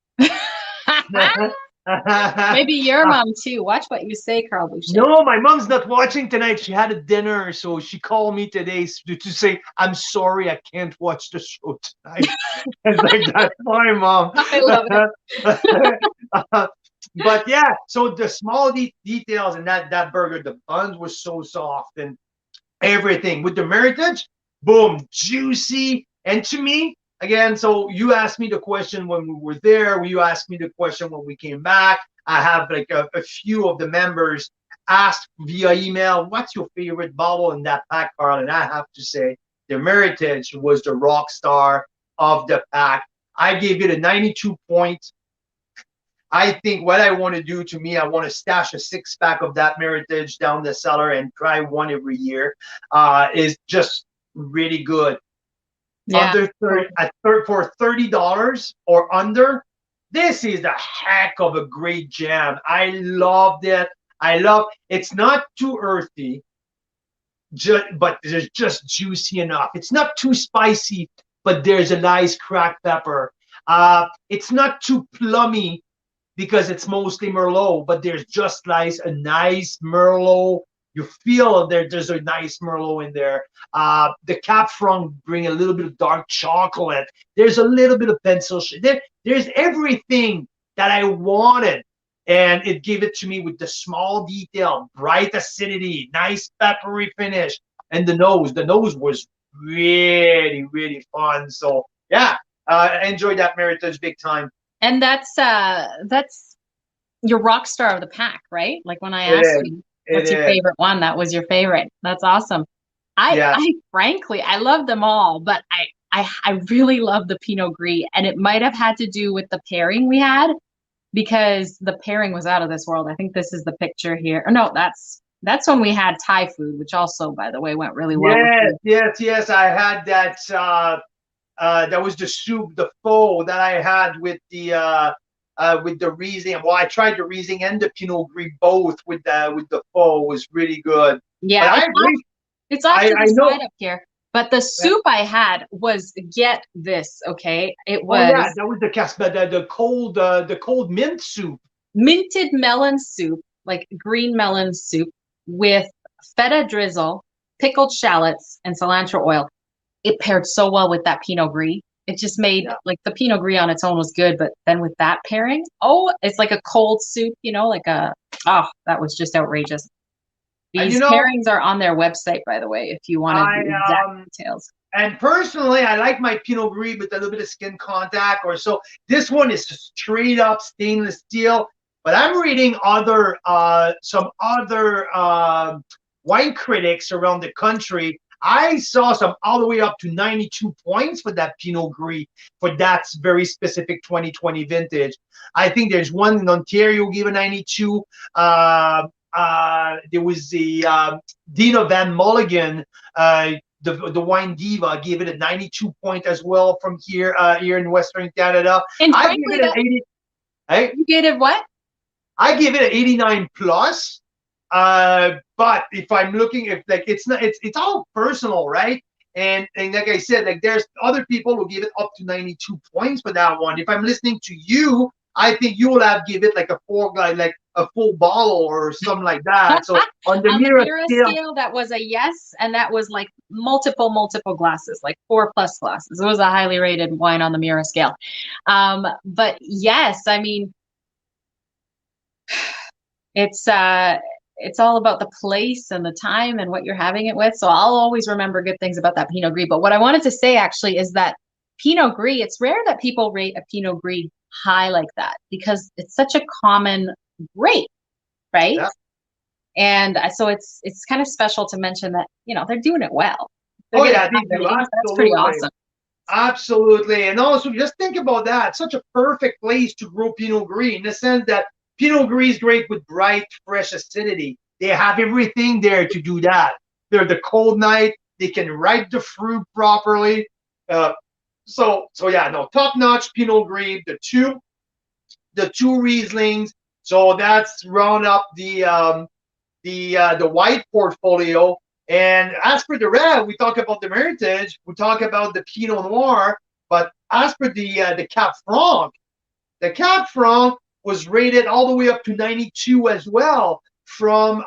S1: Maybe your mom too. Watch what you say, Carl Boucher.
S2: No, my mom's not watching tonight. She had a dinner, so she called me today to say, I'm sorry, I can't watch the show tonight. It's like, that's fine, Mom.
S1: I love it.
S2: But yeah, so the small details in that burger, the buns were so soft and everything. With the Meritage, boom, juicy. And to me, again, so you asked me the question when we were there. You asked me the question when we came back. I have like a few of the members asked via email, what's your favorite bottle in that pack, Carl? And I have to say, the Meritage was the rock star of the pack. I gave it a 92 points. I think what I want to do, to me, I want to stash a 6-pack of that Meritage down the cellar and try one every year. Is just really good.
S1: Yeah.
S2: Under 30, for $30 or under, this is a heck of a great jam. I loved it. It's not too earthy, but there's just juicy enough. It's not too spicy, but there's a nice cracked pepper. It's not too plummy because it's mostly Merlot, but there's just a nice Merlot. You feel there's a nice Merlot in there. The Cap Franc bring a little bit of dark chocolate. There's a little bit of pencil. There's everything that I wanted. And it gave it to me with the small detail, bright acidity, nice peppery finish. And the nose was really, really fun. So yeah, I enjoyed that Meritage big time.
S1: And that's your rock star of the pack, right? Like when I asked you, what's your favorite one? That was your favorite. That's awesome. I frankly, I love them all, but I really love the Pinot Gris, and it might have had to do with the pairing we had, because the pairing was out of this world. I think this is the picture here. Or no, that's when we had Thai food, which also, by the way, went really well.
S2: Yes. I had that. That was the soup, the pho that I had with the Riesling. Well, I tried the Riesling and the Pinot Gris both with the pho. It was really good.
S1: Yeah,
S2: I agree.
S1: It's off to the side up here. But the soup I had was, get this, okay? It was
S2: that was the cold mint soup.
S1: Minted melon soup, like green melon soup with feta drizzle, pickled shallots, and cilantro oil. It paired so well with that Pinot Gris. It just made, like, the Pinot Gris on its own was good, but then with that pairing, it's like a cold soup, that was just outrageous. These pairings are on their website, by the way, if you want the exact details.
S2: And personally, I like my Pinot Gris with a little bit of skin contact or so. This one is straight up stainless steel. But I'm reading some other wine critics around the country. I saw some all the way up to 92 points for that Pinot Gris for that very specific 2020 vintage. I think there's one in Ontario gave a 92. There was the Dina Van Mulligan, the wine diva, gave it a 92 point as well from here in Western Canada.
S1: And
S2: I give it an 80. Hey?
S1: You gave it what?
S2: I give it an 89 plus. But if I'm looking, it's all personal, right? And like I said, like there's other people who give it up to 92 points for that one. If I'm listening to you, I think you will have give it like a full bottle or something like that. So on the Mira scale,
S1: that was a yes, and that was like multiple glasses, like 4+ glasses. It was a highly rated wine on the Mira scale. But yes, I mean, it's all about the place and the time and what you're having it with. So I'll always remember good things about that Pinot Gris. But what I wanted to say actually is that Pinot Gris, it's rare that people rate a Pinot Gris high like that because it's such a common grape, right? Yeah. And so it's kind of special to mention that, they're doing it well.
S2: That's
S1: pretty awesome.
S2: Absolutely. And also just think about that. Such a perfect place to grow Pinot Gris in the sense that Pinot Gris is great with bright, fresh acidity. They have everything there to do that. They're the cold night. They can ripe the fruit properly. So top-notch Pinot Gris. The two Rieslings. So that's round up the white portfolio. And as for the red, we talk about the Meritage. We talk about the Pinot Noir. But as for the Cap Franc, was rated all the way up to 92 as well from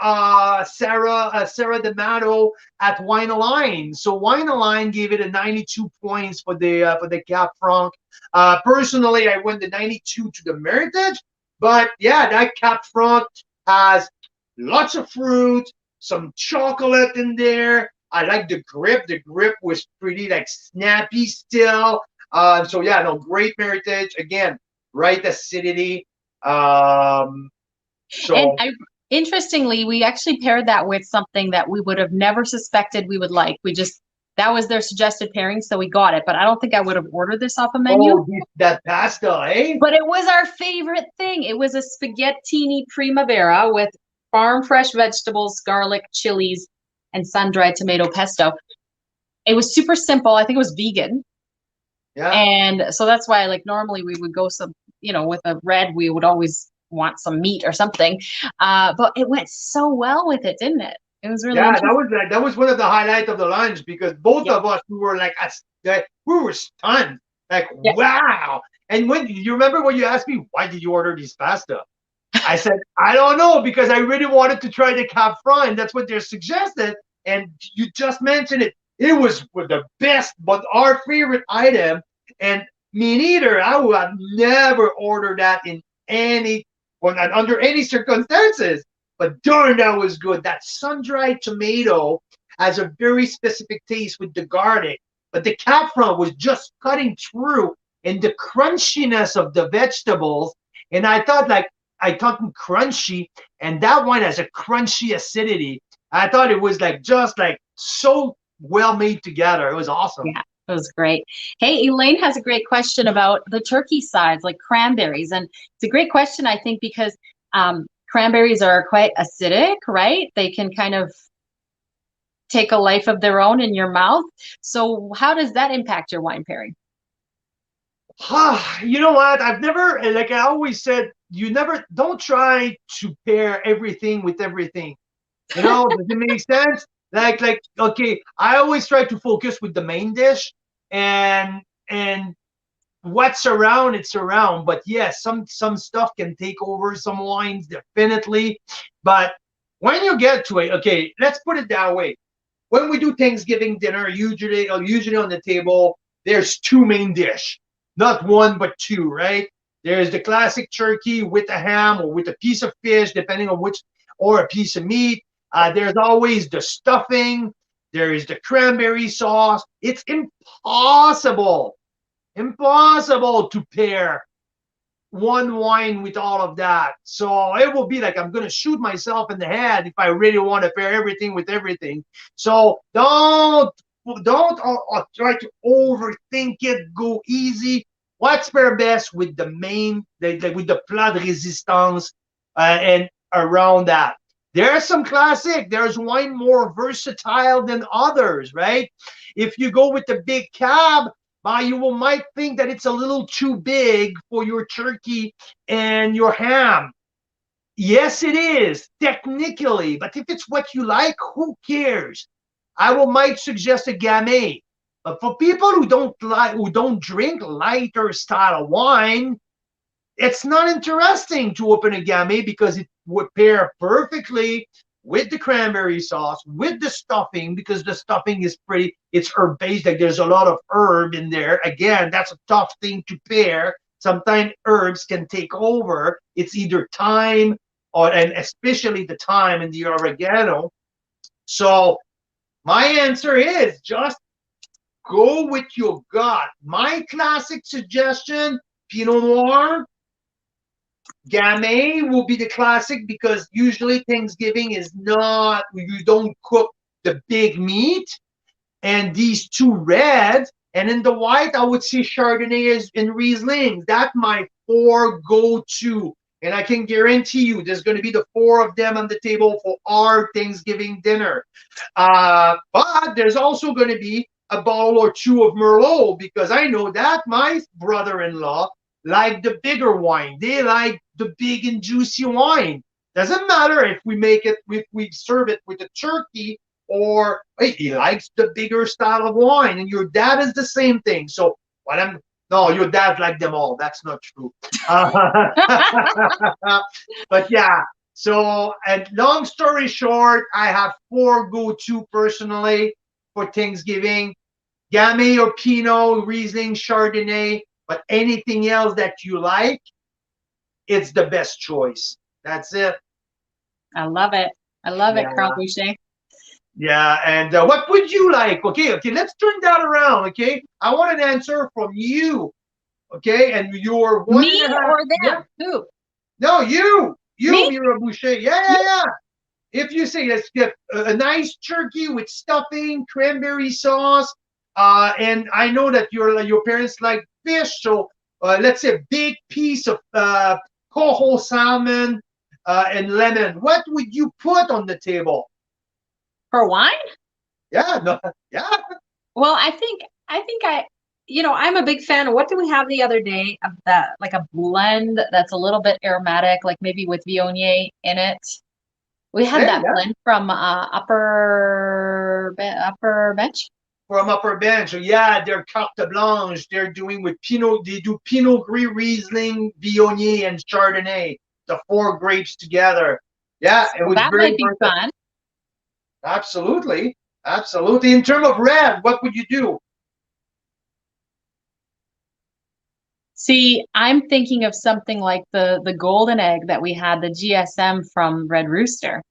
S2: Sarah D'Amato at Wine Align. So Wine Align gave it a 92 points for the Cap Franc. Personally, I went the 92 to the Meritage, but yeah, that Cap Franc has lots of fruit, some chocolate in there. I like the grip. The grip was pretty snappy still. So yeah, no, great heritage. Again, right acidity. So
S1: Interestingly, we actually paired that with something that we would have never suspected we would like. That was their suggested pairing, so we got it. But I don't think I would have ordered this off a menu.
S2: oh, that pasta, eh?
S1: But it was our favorite thing. It was a spaghettini primavera with farm fresh vegetables, garlic, chilies, and sun-dried tomato pesto. It was super simple. I think it was vegan.
S2: Yeah.
S1: And so that's why, like, normally we would go with a red, we would always want some meat or something. But it went so well with it, didn't it? It was really interesting.
S2: That was one of the highlights of the lunch, because both of us, we were like, we were stunned. Like, wow. And when you remember when you asked me, why did you order this pasta? I said, I don't know, because I really wanted to try the Cap Franc, and that's what they're suggested. And you just mentioned it. It was the best, but our favorite item. And me neither. I would have never ordered that under any circumstances. But darn, that was good. That sun-dried tomato has a very specific taste with the garlic. But the Cap Franc was just cutting through, and the crunchiness of the vegetables. And I thought crunchy, and that wine has a crunchy acidity. I thought it was just so well made together. It was awesome.
S1: Yeah, it was great. Hey, Elaine has a great question about the turkey sides, like cranberries. And it's a great question, I think, because cranberries are quite acidic, right? They can kind of take a life of their own in your mouth. So how does that impact your wine pairing?
S2: You know what? I've never, like I always said, don't try to pair everything with everything. Does it make sense? Okay, I always try to focus with the main dish, and what's around, it's around. But yes, some stuff can take over some wines, definitely. But when you get to it, okay, let's put it that way. When we do Thanksgiving dinner, usually on the table, there's two main dish, not one but two, right? There's the classic turkey with a ham or with a piece of fish, depending on which, or a piece of meat. There's always the stuffing. There is the cranberry sauce. It's impossible to pair one wine with all of that. So it will be like I'm going to shoot myself in the head if I really want to pair everything with everything. So don't try to overthink it. Go easy. What's pair best with the main, with the plat de résistance and around that. There's some classic. There's wine more versatile than others, right? If you go with the big cab, you might think that it's a little too big for your turkey and your ham. Yes, it is, technically. But if it's what you like, who cares? might suggest a Gamay. But for people who don't drink lighter style of wine, it's not interesting to open a Gamay, because it would pair perfectly with the cranberry sauce, with the stuffing, because the stuffing is it's herb-based. There's a lot of herb in there. Again, that's a tough thing to pair. Sometimes herbs can take over. It's either thyme and especially the thyme and the oregano. So my answer is just go with your gut. My classic suggestion, Pinot Noir. Gamay will be the classic, because usually Thanksgiving is not, you don't cook the big meat. And these two reds, and in the white, I would see Chardonnay and Riesling. That's my 4 go-to. And I can guarantee you there's going to be the 4 of them on the table for our Thanksgiving dinner. But there's also going to be a bottle or 2 of Merlot, because I know that my brother-in-law like the bigger wine. They like the big and juicy wine. Doesn't matter if we serve it with a turkey, or he likes the bigger style of wine. And your dad is the same thing. So no, your dad liked them all. That's not true. But yeah. So, and long story short, I have 4 go-to personally for Thanksgiving: Gamay or Pinot, Riesling, Chardonnay. But anything else that you like, it's the best choice. That's it.
S1: I love it. I love it, Carl Boucher.
S2: Yeah, and what would you like? Okay, let's turn that around. Okay, I want an answer from you. Okay, and you're one
S1: Me
S2: and a half.
S1: or
S2: Yeah.
S1: them? Who?
S2: No, you,
S1: Me?
S2: Mira Boucher. Yeah. If you say let's get a nice turkey with stuffing, cranberry sauce, and I know that your parents like fish, so let's say a big piece of coho salmon and lemon. What would you put on the table?
S1: For wine?
S2: Yeah, no, yeah.
S1: Well, I'm a big fan of what did we have the other day of that, like a blend that's a little bit aromatic, like maybe with Viognier in it. We had
S2: Hey,
S1: that
S2: yeah.
S1: blend from upper bench.
S2: From Upper Bench. So yeah, they're carte blanche. They're doing with Pinot. They do Pinot Gris, Riesling, Viognier, and Chardonnay. The 4 grapes together. Yeah, it
S1: So
S2: was
S1: that
S2: very
S1: might be
S2: worth it.
S1: fun.
S2: Absolutely. Absolutely. In terms of red, what would you do?
S1: See, I'm thinking of something like the golden egg that we had, the GSM from Red Rooster.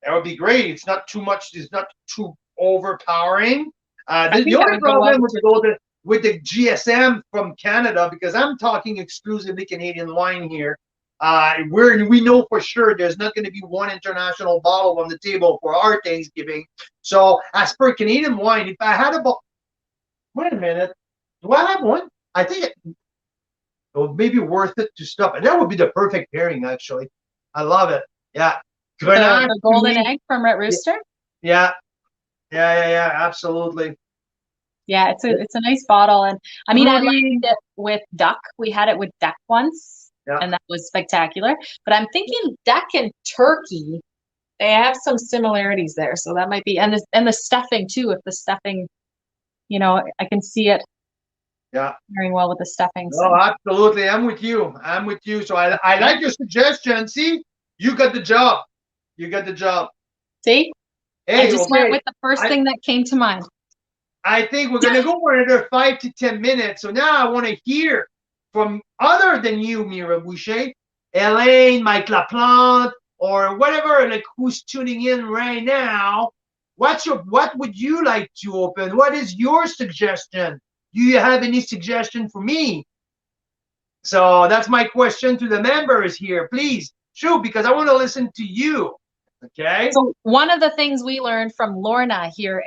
S2: That would be great. It's not too much. It's not too overpowering.
S1: I
S2: The
S1: think that
S2: only
S1: would go well
S2: problem
S1: with
S2: with the GSM from Canada, because I'm talking exclusively Canadian wine here. We know for sure there's not going to be one international bottle on the table for our Thanksgiving. So as per Canadian wine, if I had wait a minute, do I have one? I think it would maybe worth it to stop. And that would be the perfect pairing, actually. I love it. Yeah. Grenache
S1: the
S2: to
S1: golden
S2: me.
S1: egg from Red Rooster.
S2: Yeah. Absolutely.
S1: Yeah, it's a nice bottle, and I mean I liked
S2: Fruity.
S1: it with duck. We had it with duck once,
S2: Yeah.
S1: and that was spectacular. But I'm thinking duck and turkey, they have some similarities there, so that might be, and the stuffing too. If the stuffing, I can see it
S2: Yeah.
S1: pairing well with the stuffing.
S2: No,
S1: So
S2: absolutely. I'm with you. So I like your suggestion. See, you got the job. You got the job.
S1: see, I
S2: Hey,
S1: just went
S2: okay.
S1: with the first
S2: I-
S1: thing that came to mind.
S2: I think we're gonna go for another 5 to 10 minutes. So now I want to hear from other than you, Mira Boucher, Elaine, Mike Laplante, or whatever, like who's tuning in right now. What would you like to open? What is your suggestion? Do you have any suggestion for me? So that's my question to the members here. Please shoot, because I want to listen to you. Okay.
S1: So one of the things we learned from Lorna here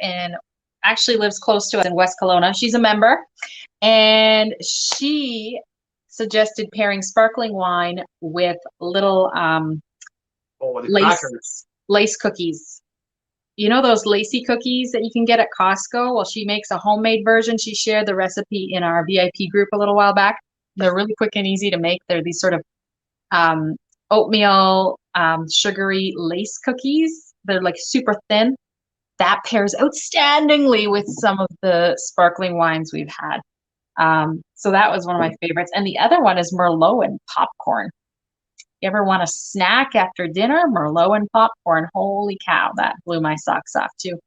S1: actually lives close to us in West Kelowna. She's a member, and she suggested pairing sparkling wine with little
S2: The crackers.
S1: lace cookies. You know those lacy cookies that you can get at Costco? Well, she makes a homemade version. She shared the recipe in our VIP group a little while back. They're really quick and easy to make. They're these sort of oatmeal, sugary lace cookies. They're like super thin. That pairs outstandingly with some of the sparkling wines we've had. So that was one of my favorites. And the other one is Merlot and popcorn. You ever want a snack after dinner? Merlot and popcorn. Holy cow, that blew my socks off too.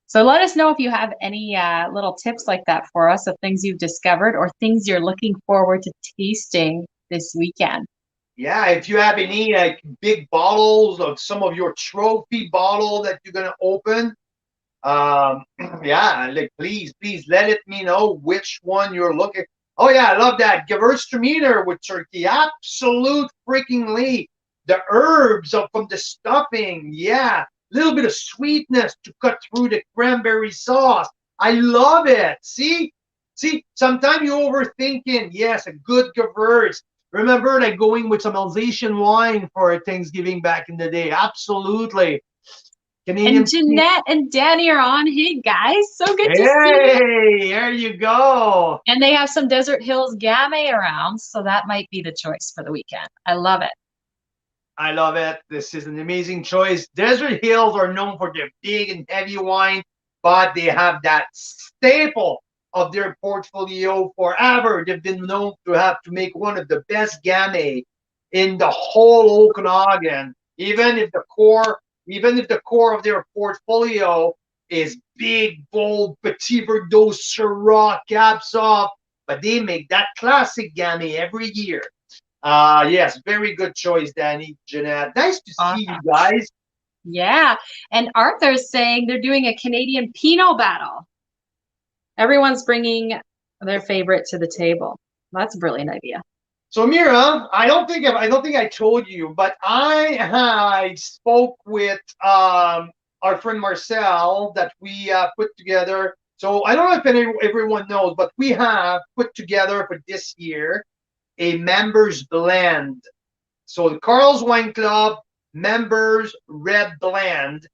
S1: So let us know if you have any little tips like that for us of things you've discovered or things you're looking forward to tasting this weekend.
S2: Yeah, if you have any big bottles of some of your trophy bottle that you're gonna open, yeah, like please let me know which one you're looking. Oh yeah, I love that Gewürztraminer with turkey. Absolute freakingly. The herbs from the stuffing, yeah. Little bit of sweetness to cut through the cranberry sauce. I love it. See, sometimes you're overthinking. Yes, a good Gewürz. Remember, like going with some Alsatian wine for Thanksgiving back in the day. Absolutely. Canadian.
S1: And Jeanette and Danny are on. Hey guys, so good to see you.
S2: Hey, there you go.
S1: And they have some Desert Hills Gamay around, so that might be the choice for the weekend. I love it.
S2: I love it. This is an amazing choice. Desert Hills are known for their big and heavy wine, but they have that staple of their portfolio forever. They've been known to have to make one of the best gamay in the whole Okanagan. Even if the core of their portfolio is big, bold, Petit Verdot, Syrah, Cab Sauv, but they make that classic gamay every year. Yes, very good choice, Danny, Jeanette. Nice to see you guys.
S1: Yeah. And Arthur's saying they're doing a Canadian Pinot battle. Everyone's bringing their favorite to the table. That's a brilliant idea.
S2: So Mira, I don't think I told you, but I spoke with our friend Marcel that we put together. So I don't know if everyone knows, but we have put together for this year a members blend. So the Carl's Wine Club members red blend.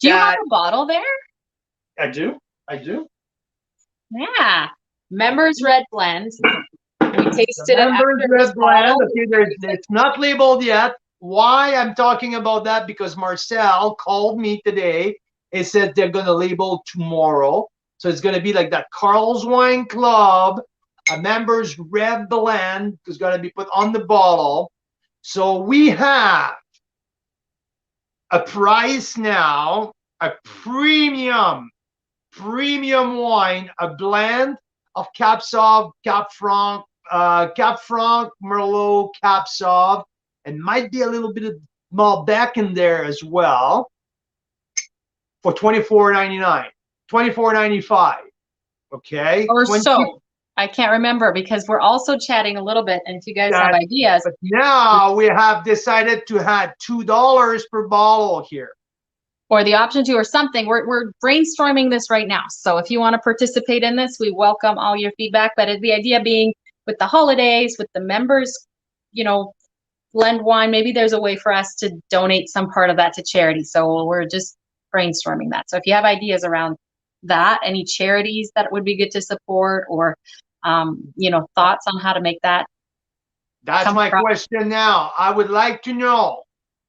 S1: Do you have a bottle there?
S2: I do.
S1: Yeah. Members red blend. We tasted it
S2: Members
S1: after
S2: red
S1: this bottle.
S2: blend. Okay, it's not labeled yet. Why I'm talking about that? Because Marcel called me today. He said they're going to label tomorrow. So it's going to be like that Carl's Wine Club, a members red blend is going to be put on the bottle. So we have a price now, a premium wine, a blend of Cab Sauv, Cab Franc, Merlot, Cab Sauv, and might be a little bit of Malbec in there as well for $24.99, $24.95. Okay.
S1: Or so. I can't remember because we're also chatting a little bit, and if you guys have ideas.
S2: But now we have decided to add $2 per bottle here.
S1: Or the option to, or something. We're brainstorming this right now. So if you want to participate in this, we welcome all your feedback. But the idea being with the holidays, with the members, blend wine, maybe there's a way for us to donate some part of that to charity. So we're just brainstorming that. So if you have ideas around that, any charities that would be good to support, or thoughts on how to make that.
S2: That's my question now. I would like to know,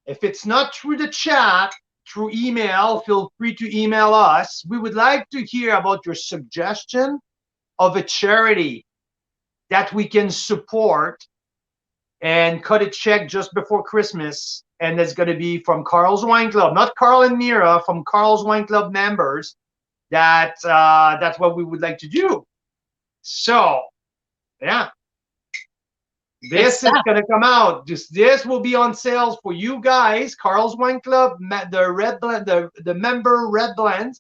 S2: if it's not through the chat, through email, feel free to email us. We would like to hear about your suggestion of a charity that we can support and cut a check just before Christmas. And it's going to be from Carl's Wine Club, not Carl and Mira, from Carl's Wine Club members. That's what we would like to do. So, yeah. This is going to come out. This will be on sale for you guys. Carl's Wine Club, the red blend, the member red blend,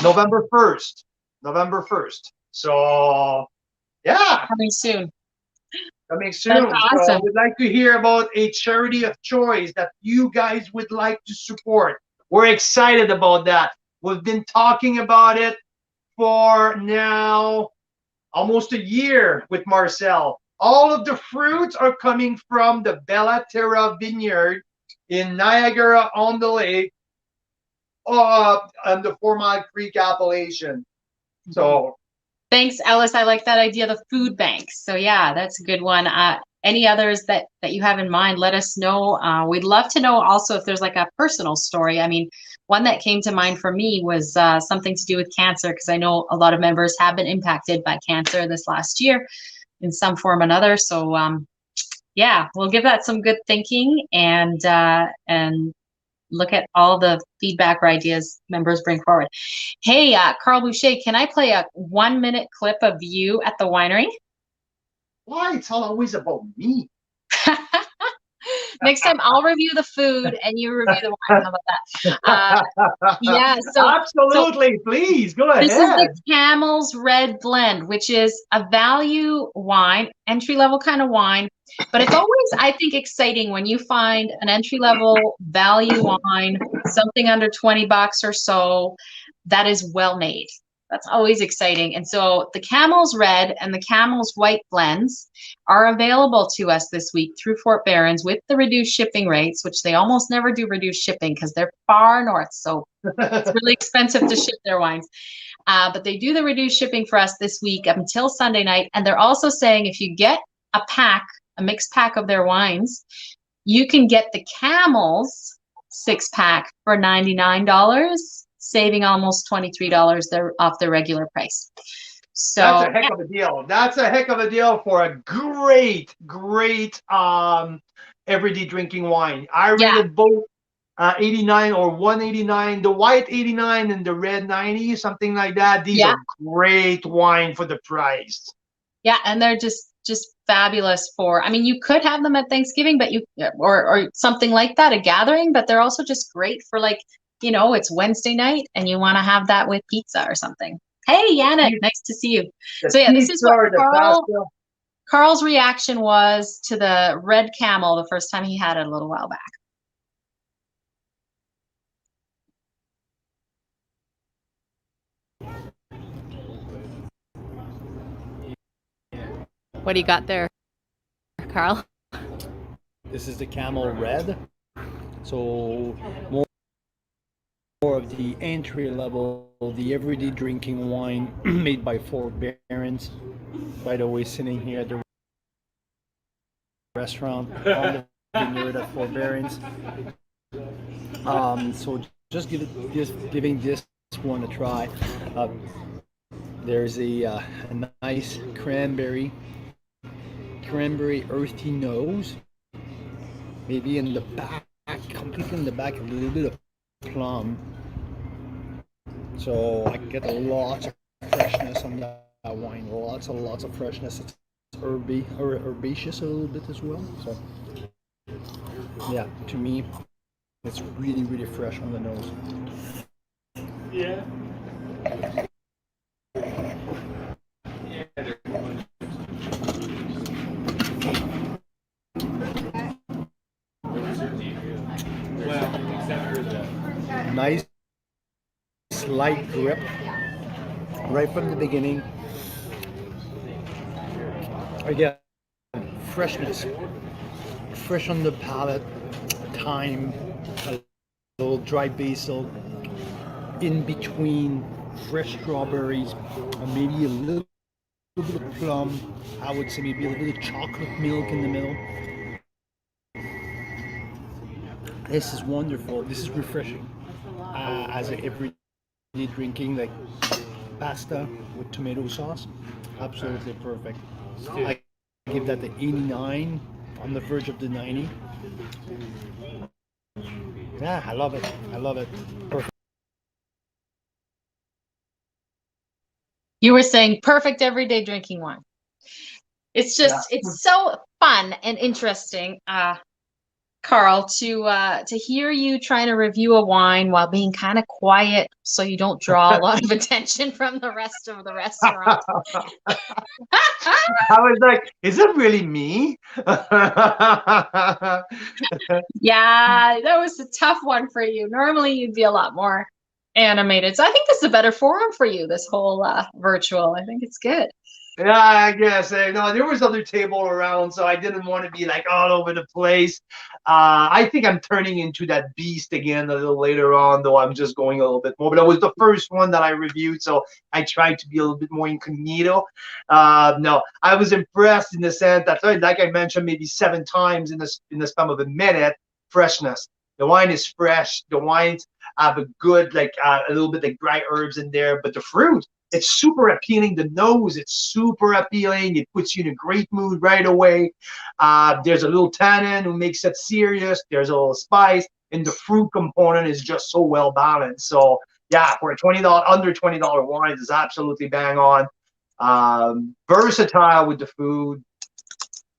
S2: November 1st. November 1st. So, yeah.
S1: Coming soon.
S2: That's awesome. So we'd like to hear about a charity of choice that you guys would like to support. We're excited about that. We've been talking about it for now almost a year with Marcel. All of the fruits are coming from the Bella Terra Vineyard in Niagara-on-the-Lake, and the 4 Mile Creek appellation. So,
S1: thanks, Ellis. I like that idea, the food banks. So yeah, that's a good one. Any others that you have in mind, let us know. We'd love to know also if there's like a personal story. I mean, one that came to mind for me was something to do with cancer, because I know a lot of members have been impacted by cancer this last year in some form or another. So yeah, we'll give that some good thinking and look at all the feedback or ideas members bring forward. Hey, Carl Boucher, can I play a 1-minute clip of you at the winery?
S2: Why? It's always about me.
S1: Next time I'll review the food and you review the wine. How about that? Yeah, so
S2: absolutely. So please go ahead.
S1: This is the Camel's Red Blend, which is a value wine, entry-level kind of wine. But it's always, I think, exciting when you find an entry-level value wine, something under $20 or so, that is well made. That's always exciting. And so the Camel's Red and the Camel's White blends are available to us this week through Fort Berens with the reduced shipping rates, which they almost never do reduced shipping because they're far north. So it's really expensive to ship their wines. But they do the reduced shipping for us this week up until Sunday night. And they're also saying if you get a pack, a mixed pack of their wines, you can get the Camel's 6-pack for $99. Saving almost $23 off their regular price. So
S2: that's a heck of a deal. That's a heck of a deal for a great everyday drinking wine. I rated both 89 or 189, the white 89 and the red 90, something like that. These are great wine for the price.
S1: Yeah, and they're just fabulous for, I mean, you could have them at Thanksgiving, but or something like that, a gathering, but they're also just great for like, it's Wednesday night and you want to have that with pizza or something. Hey, Yannick, nice to see you. So yeah, this is what Carl's reaction was to the red Camel the first time he had it a little while back.
S4: What do you got there, Carl?
S3: This is the Camel Red. So more of the entry level, the everyday drinking wine made by Fort Berens. By the way, sitting here at the restaurant on the vineyard at Fort Berens. So just giving this one a try. There's a nice cranberry earthy nose. Maybe in the back, completely in the back, a little bit of plum. So I get lots of freshness on that wine. Lots of freshness. It's herbaceous a little bit as well. So yeah, to me, it's really, really fresh on the nose. Yeah. Nice light grip right from the beginning. Again, freshness, fresh on the palate, thyme, a little dry basil, in between fresh strawberries, and maybe a little bit of plum. I would say maybe a little bit of chocolate milk in the middle. This is wonderful. This is refreshing. As a everyday drinking, like pasta with tomato sauce, absolutely perfect. I give that the 89, on the verge of the 90. Yeah, I love it. I love it. Perfect.
S1: You were saying perfect everyday drinking wine. It's just, it's so fun and interesting, Carl, to hear you trying to review a wine while being kind of quiet so you don't draw a lot of attention from the rest of the restaurant.
S2: I was like, is it really me?
S1: Yeah, that was a tough one for you. Normally you'd be a lot more animated. So I think this is a better forum for you, this whole virtual. I think it's good.
S2: Yeah, I guess. No, there was other table around, so I didn't want to be like all over the place. I think I'm turning into that beast again a little later on, though I'm just going a little bit more. But it was the first one that I reviewed, so I tried to be a little bit more incognito. No, I was impressed in the sense that, like I mentioned, maybe 7 times in the span of a minute, freshness. The wine is fresh. The wines have a good, like a little bit like dry herbs in there, but the fruit, it's super appealing. The nose, it's super appealing. It puts you in a great mood right away. There's a little tannin who makes it serious. There's a little spice, and the fruit component is just so well balanced. So yeah, for a under $20 wine, is absolutely bang on. Versatile with the food.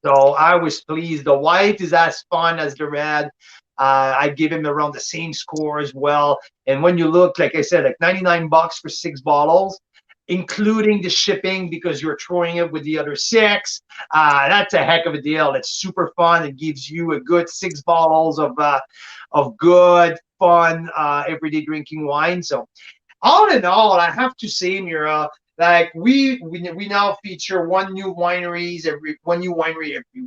S2: So I was pleased. The white is as fun as the red. I give him around the same score as well. And when you look, like I said, like $99 for 6 bottles, including the shipping, because you're throwing it with the other 6. That's a heck of a deal. It's super fun. It gives you a good 6 bottles of good, fun, everyday drinking wine. So all in all, I have to say, Mira, like we now feature one new winery every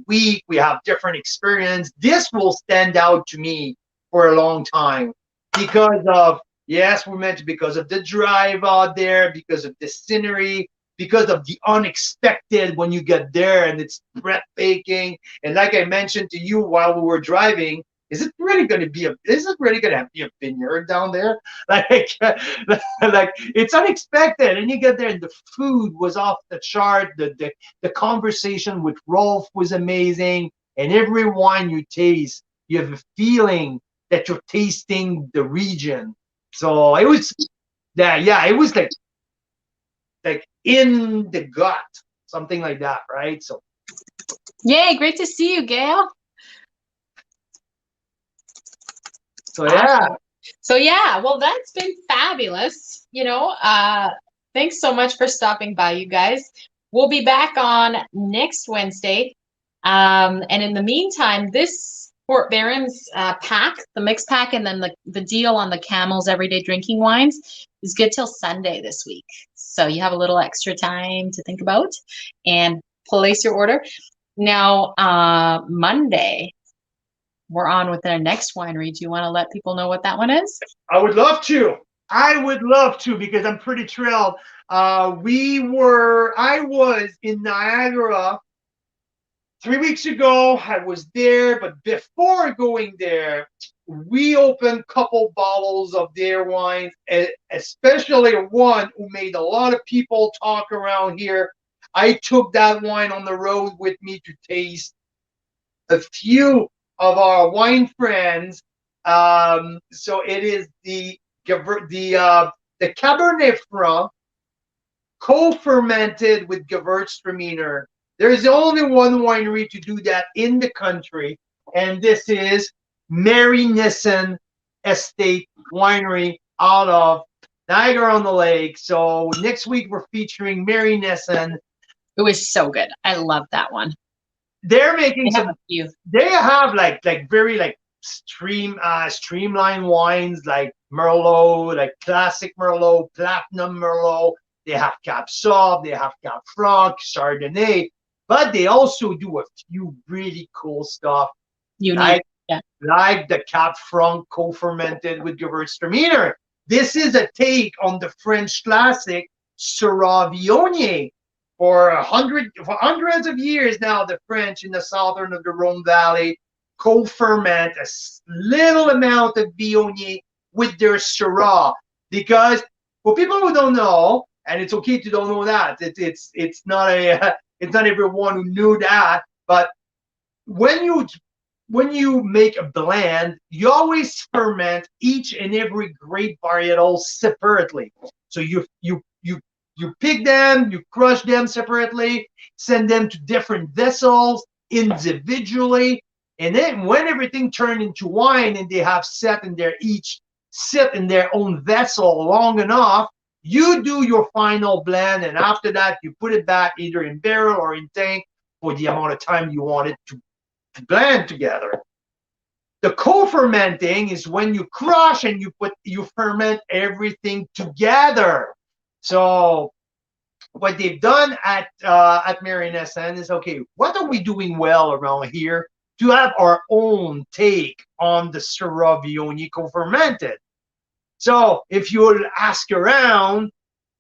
S2: week. We have different experience. This will stand out to me for a long time because of, yes, we mentioned, because of the drive out there, because of the scenery, because of the unexpected when you get there, and it's breathtaking. And like I mentioned to you while we were driving, is it really going to be a vineyard down there? Like it's unexpected, and you get there, and the food was off the chart. The conversation with Rolf was amazing, and every wine you taste, you have a feeling that you're tasting the region. So it was, it was like in the gut, something like that, right? So
S1: Yay, great to see you, Gail.
S2: So yeah.
S1: Awesome. So yeah, well, that's been fabulous. Thanks so much for stopping by, you guys. We'll be back on next Wednesday. And in the meantime, this Fort Berens pack, the mix pack, and then the deal on the Camel's everyday drinking wines is good till Sunday this week. So you have a little extra time to think about and place your order. Now, Monday, we're on with our next winery. Do you want to let people know what that one is?
S2: I would love to. Because I'm pretty thrilled. I was in Niagara 3 weeks ago. I was there, but before going there, we opened a couple bottles of their wines, especially one who made a lot of people talk around here. I took that wine on the road with me to taste a few of our wine friends. So it is the Cabernet Franc co-fermented with Gewürztraminer. There is only one winery to do that in the country, and this is Lunescence Estate Winery out of Niagara-on-the-Lake. So next week we're featuring Lunescence.
S1: It was so good. I love that one.
S2: They're making
S1: They have a few.
S2: They have like very streamlined wines like Merlot, like classic Merlot, platinum Merlot. They have Cab Sauv, they have Cab Franc, Chardonnay, but they also do a few really cool stuff. Like the Cab Franc co-fermented with Gewürztraminer. This is a take on the French classic Syrah Viognier. For hundreds of years now, the French in the southern of the Rhone Valley co-ferment a little amount of Viognier with their Syrah. Because for people who don't know, and it's okay to don't know that, it's not everyone who knew that, but when you make a blend, you always ferment each and every grape varietal separately. So you pick them, you crush them separately, send them to different vessels individually, and then when everything turned into wine and they have sit in their own vessel long enough, you do your final blend, and after that you put it back either in barrel or in tank for the amount of time you want it to blend together. The co-fermenting is when you crush and you ferment everything together. So what they've done at Lunescence is, okay, what are we doing well around here to have our own take on the Syrah Viognier co-fermented? So if you would ask around,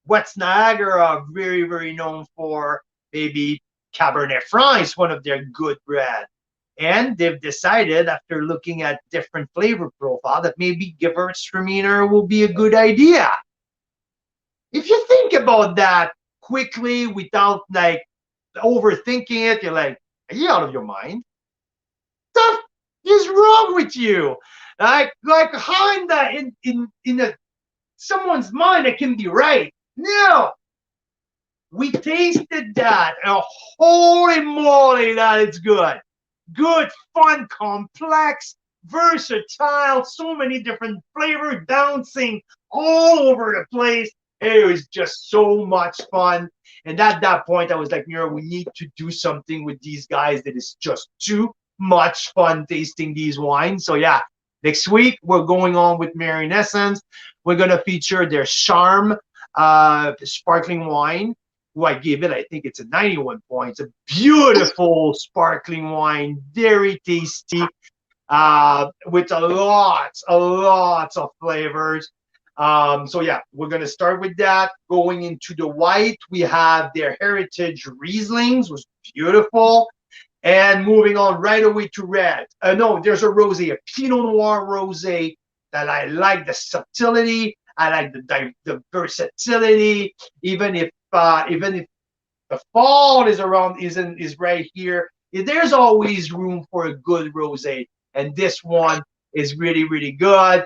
S2: what's Niagara very, very known for? Maybe Cabernet Franc is one of their good bread. And they've decided, after looking at different flavor profile, that maybe Gewürztraminer will be a good idea. If you think about that quickly without like overthinking it, you're like, are you out of your mind? What is wrong with you? Like how in someone's mind it can be right? No. We tasted that, and holy moly, that it's good. Good, fun, complex, versatile, so many different flavors bouncing all over the place. It was just so much fun. And at that point, I was like, Nero, we need to do something with these guys that is just too much fun tasting these wines. So yeah, next week, we're going on with Lunescence. We're going to feature their Charme sparkling wine, who I give it, I think it's a 91 points. A beautiful sparkling wine, very tasty, with a lot of flavors. So yeah, we're gonna start with that. Going into the white, we have their Heritage Rieslings, was beautiful. And moving on right away to red. No, there's a rosé, a Pinot Noir rosé that I like the subtlety. I like the versatility. Even if the fall is right here, there's always room for a good rosé, and this one is really, really good.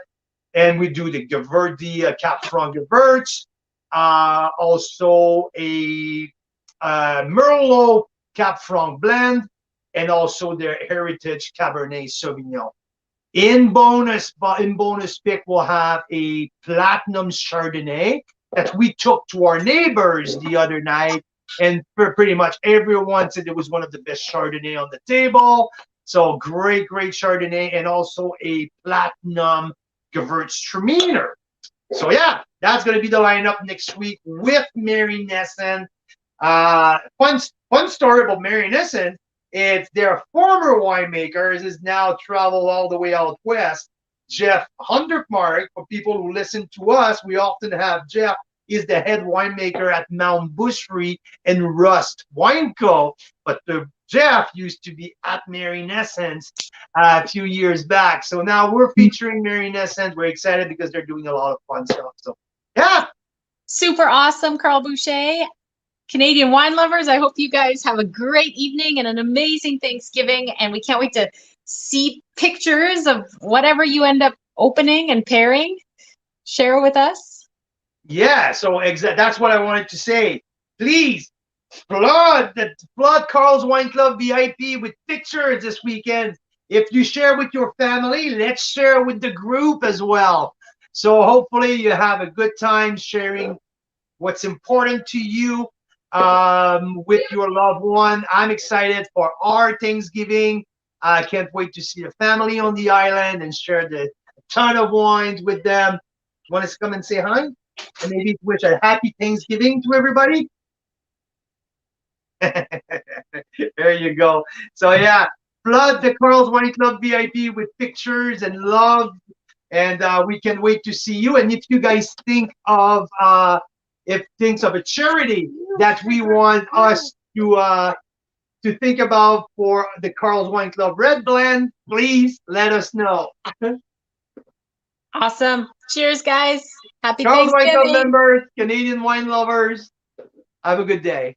S2: And we do the Cab Franc Gewürz, also a Merlot Cab Franc blend, and also their heritage Cabernet Sauvignon. In bonus pick, we'll have a platinum Chardonnay that we took to our neighbors the other night, and for pretty much everyone said it was one of the best Chardonnay on the table. So great Chardonnay, and also a platinum Gewürztraminer. So yeah, that's going to be the lineup next week with Mary Nesson. Fun story about Mary Nesson. It's their former winemakers is now traveled all the way out west. Jeff Hundermark, for people who listen to us, we often have Jeff is the head winemaker at Mount Bushry and Rust Wine Co. But Jeff used to be at Mary Nesson's a few years back. So now we're featuring Mary Nesson. We're excited because they're doing a lot of fun stuff. So yeah.
S1: Super awesome, Carl Boucher. Canadian wine lovers, I hope you guys have a great evening and an amazing Thanksgiving. And we can't wait to see pictures of whatever you end up opening and pairing. Share with us.
S2: Yeah, so that's what I wanted to say. Please flood Carl's Wine Club VIP with pictures this weekend. If you share with your family, let's share with the group as well. So hopefully you have a good time sharing what's important to you with your loved one. I'm excited for our Thanksgiving. I can't wait to see the family on the island and share a ton of wines with them. Want to come and say hi? And maybe wish a happy Thanksgiving to everybody. There you go. So yeah, flood the Carl's Wine Club VIP with pictures and love, and we can wait to see you. And if you guys think of a charity that we want us to think about for the Carl's Wine Club Red Blend, please let us know.
S1: Awesome. Cheers, guys. Happy
S2: Carl's Wine
S1: Thanksgiving.
S2: Club members, Canadian wine lovers, have a good day.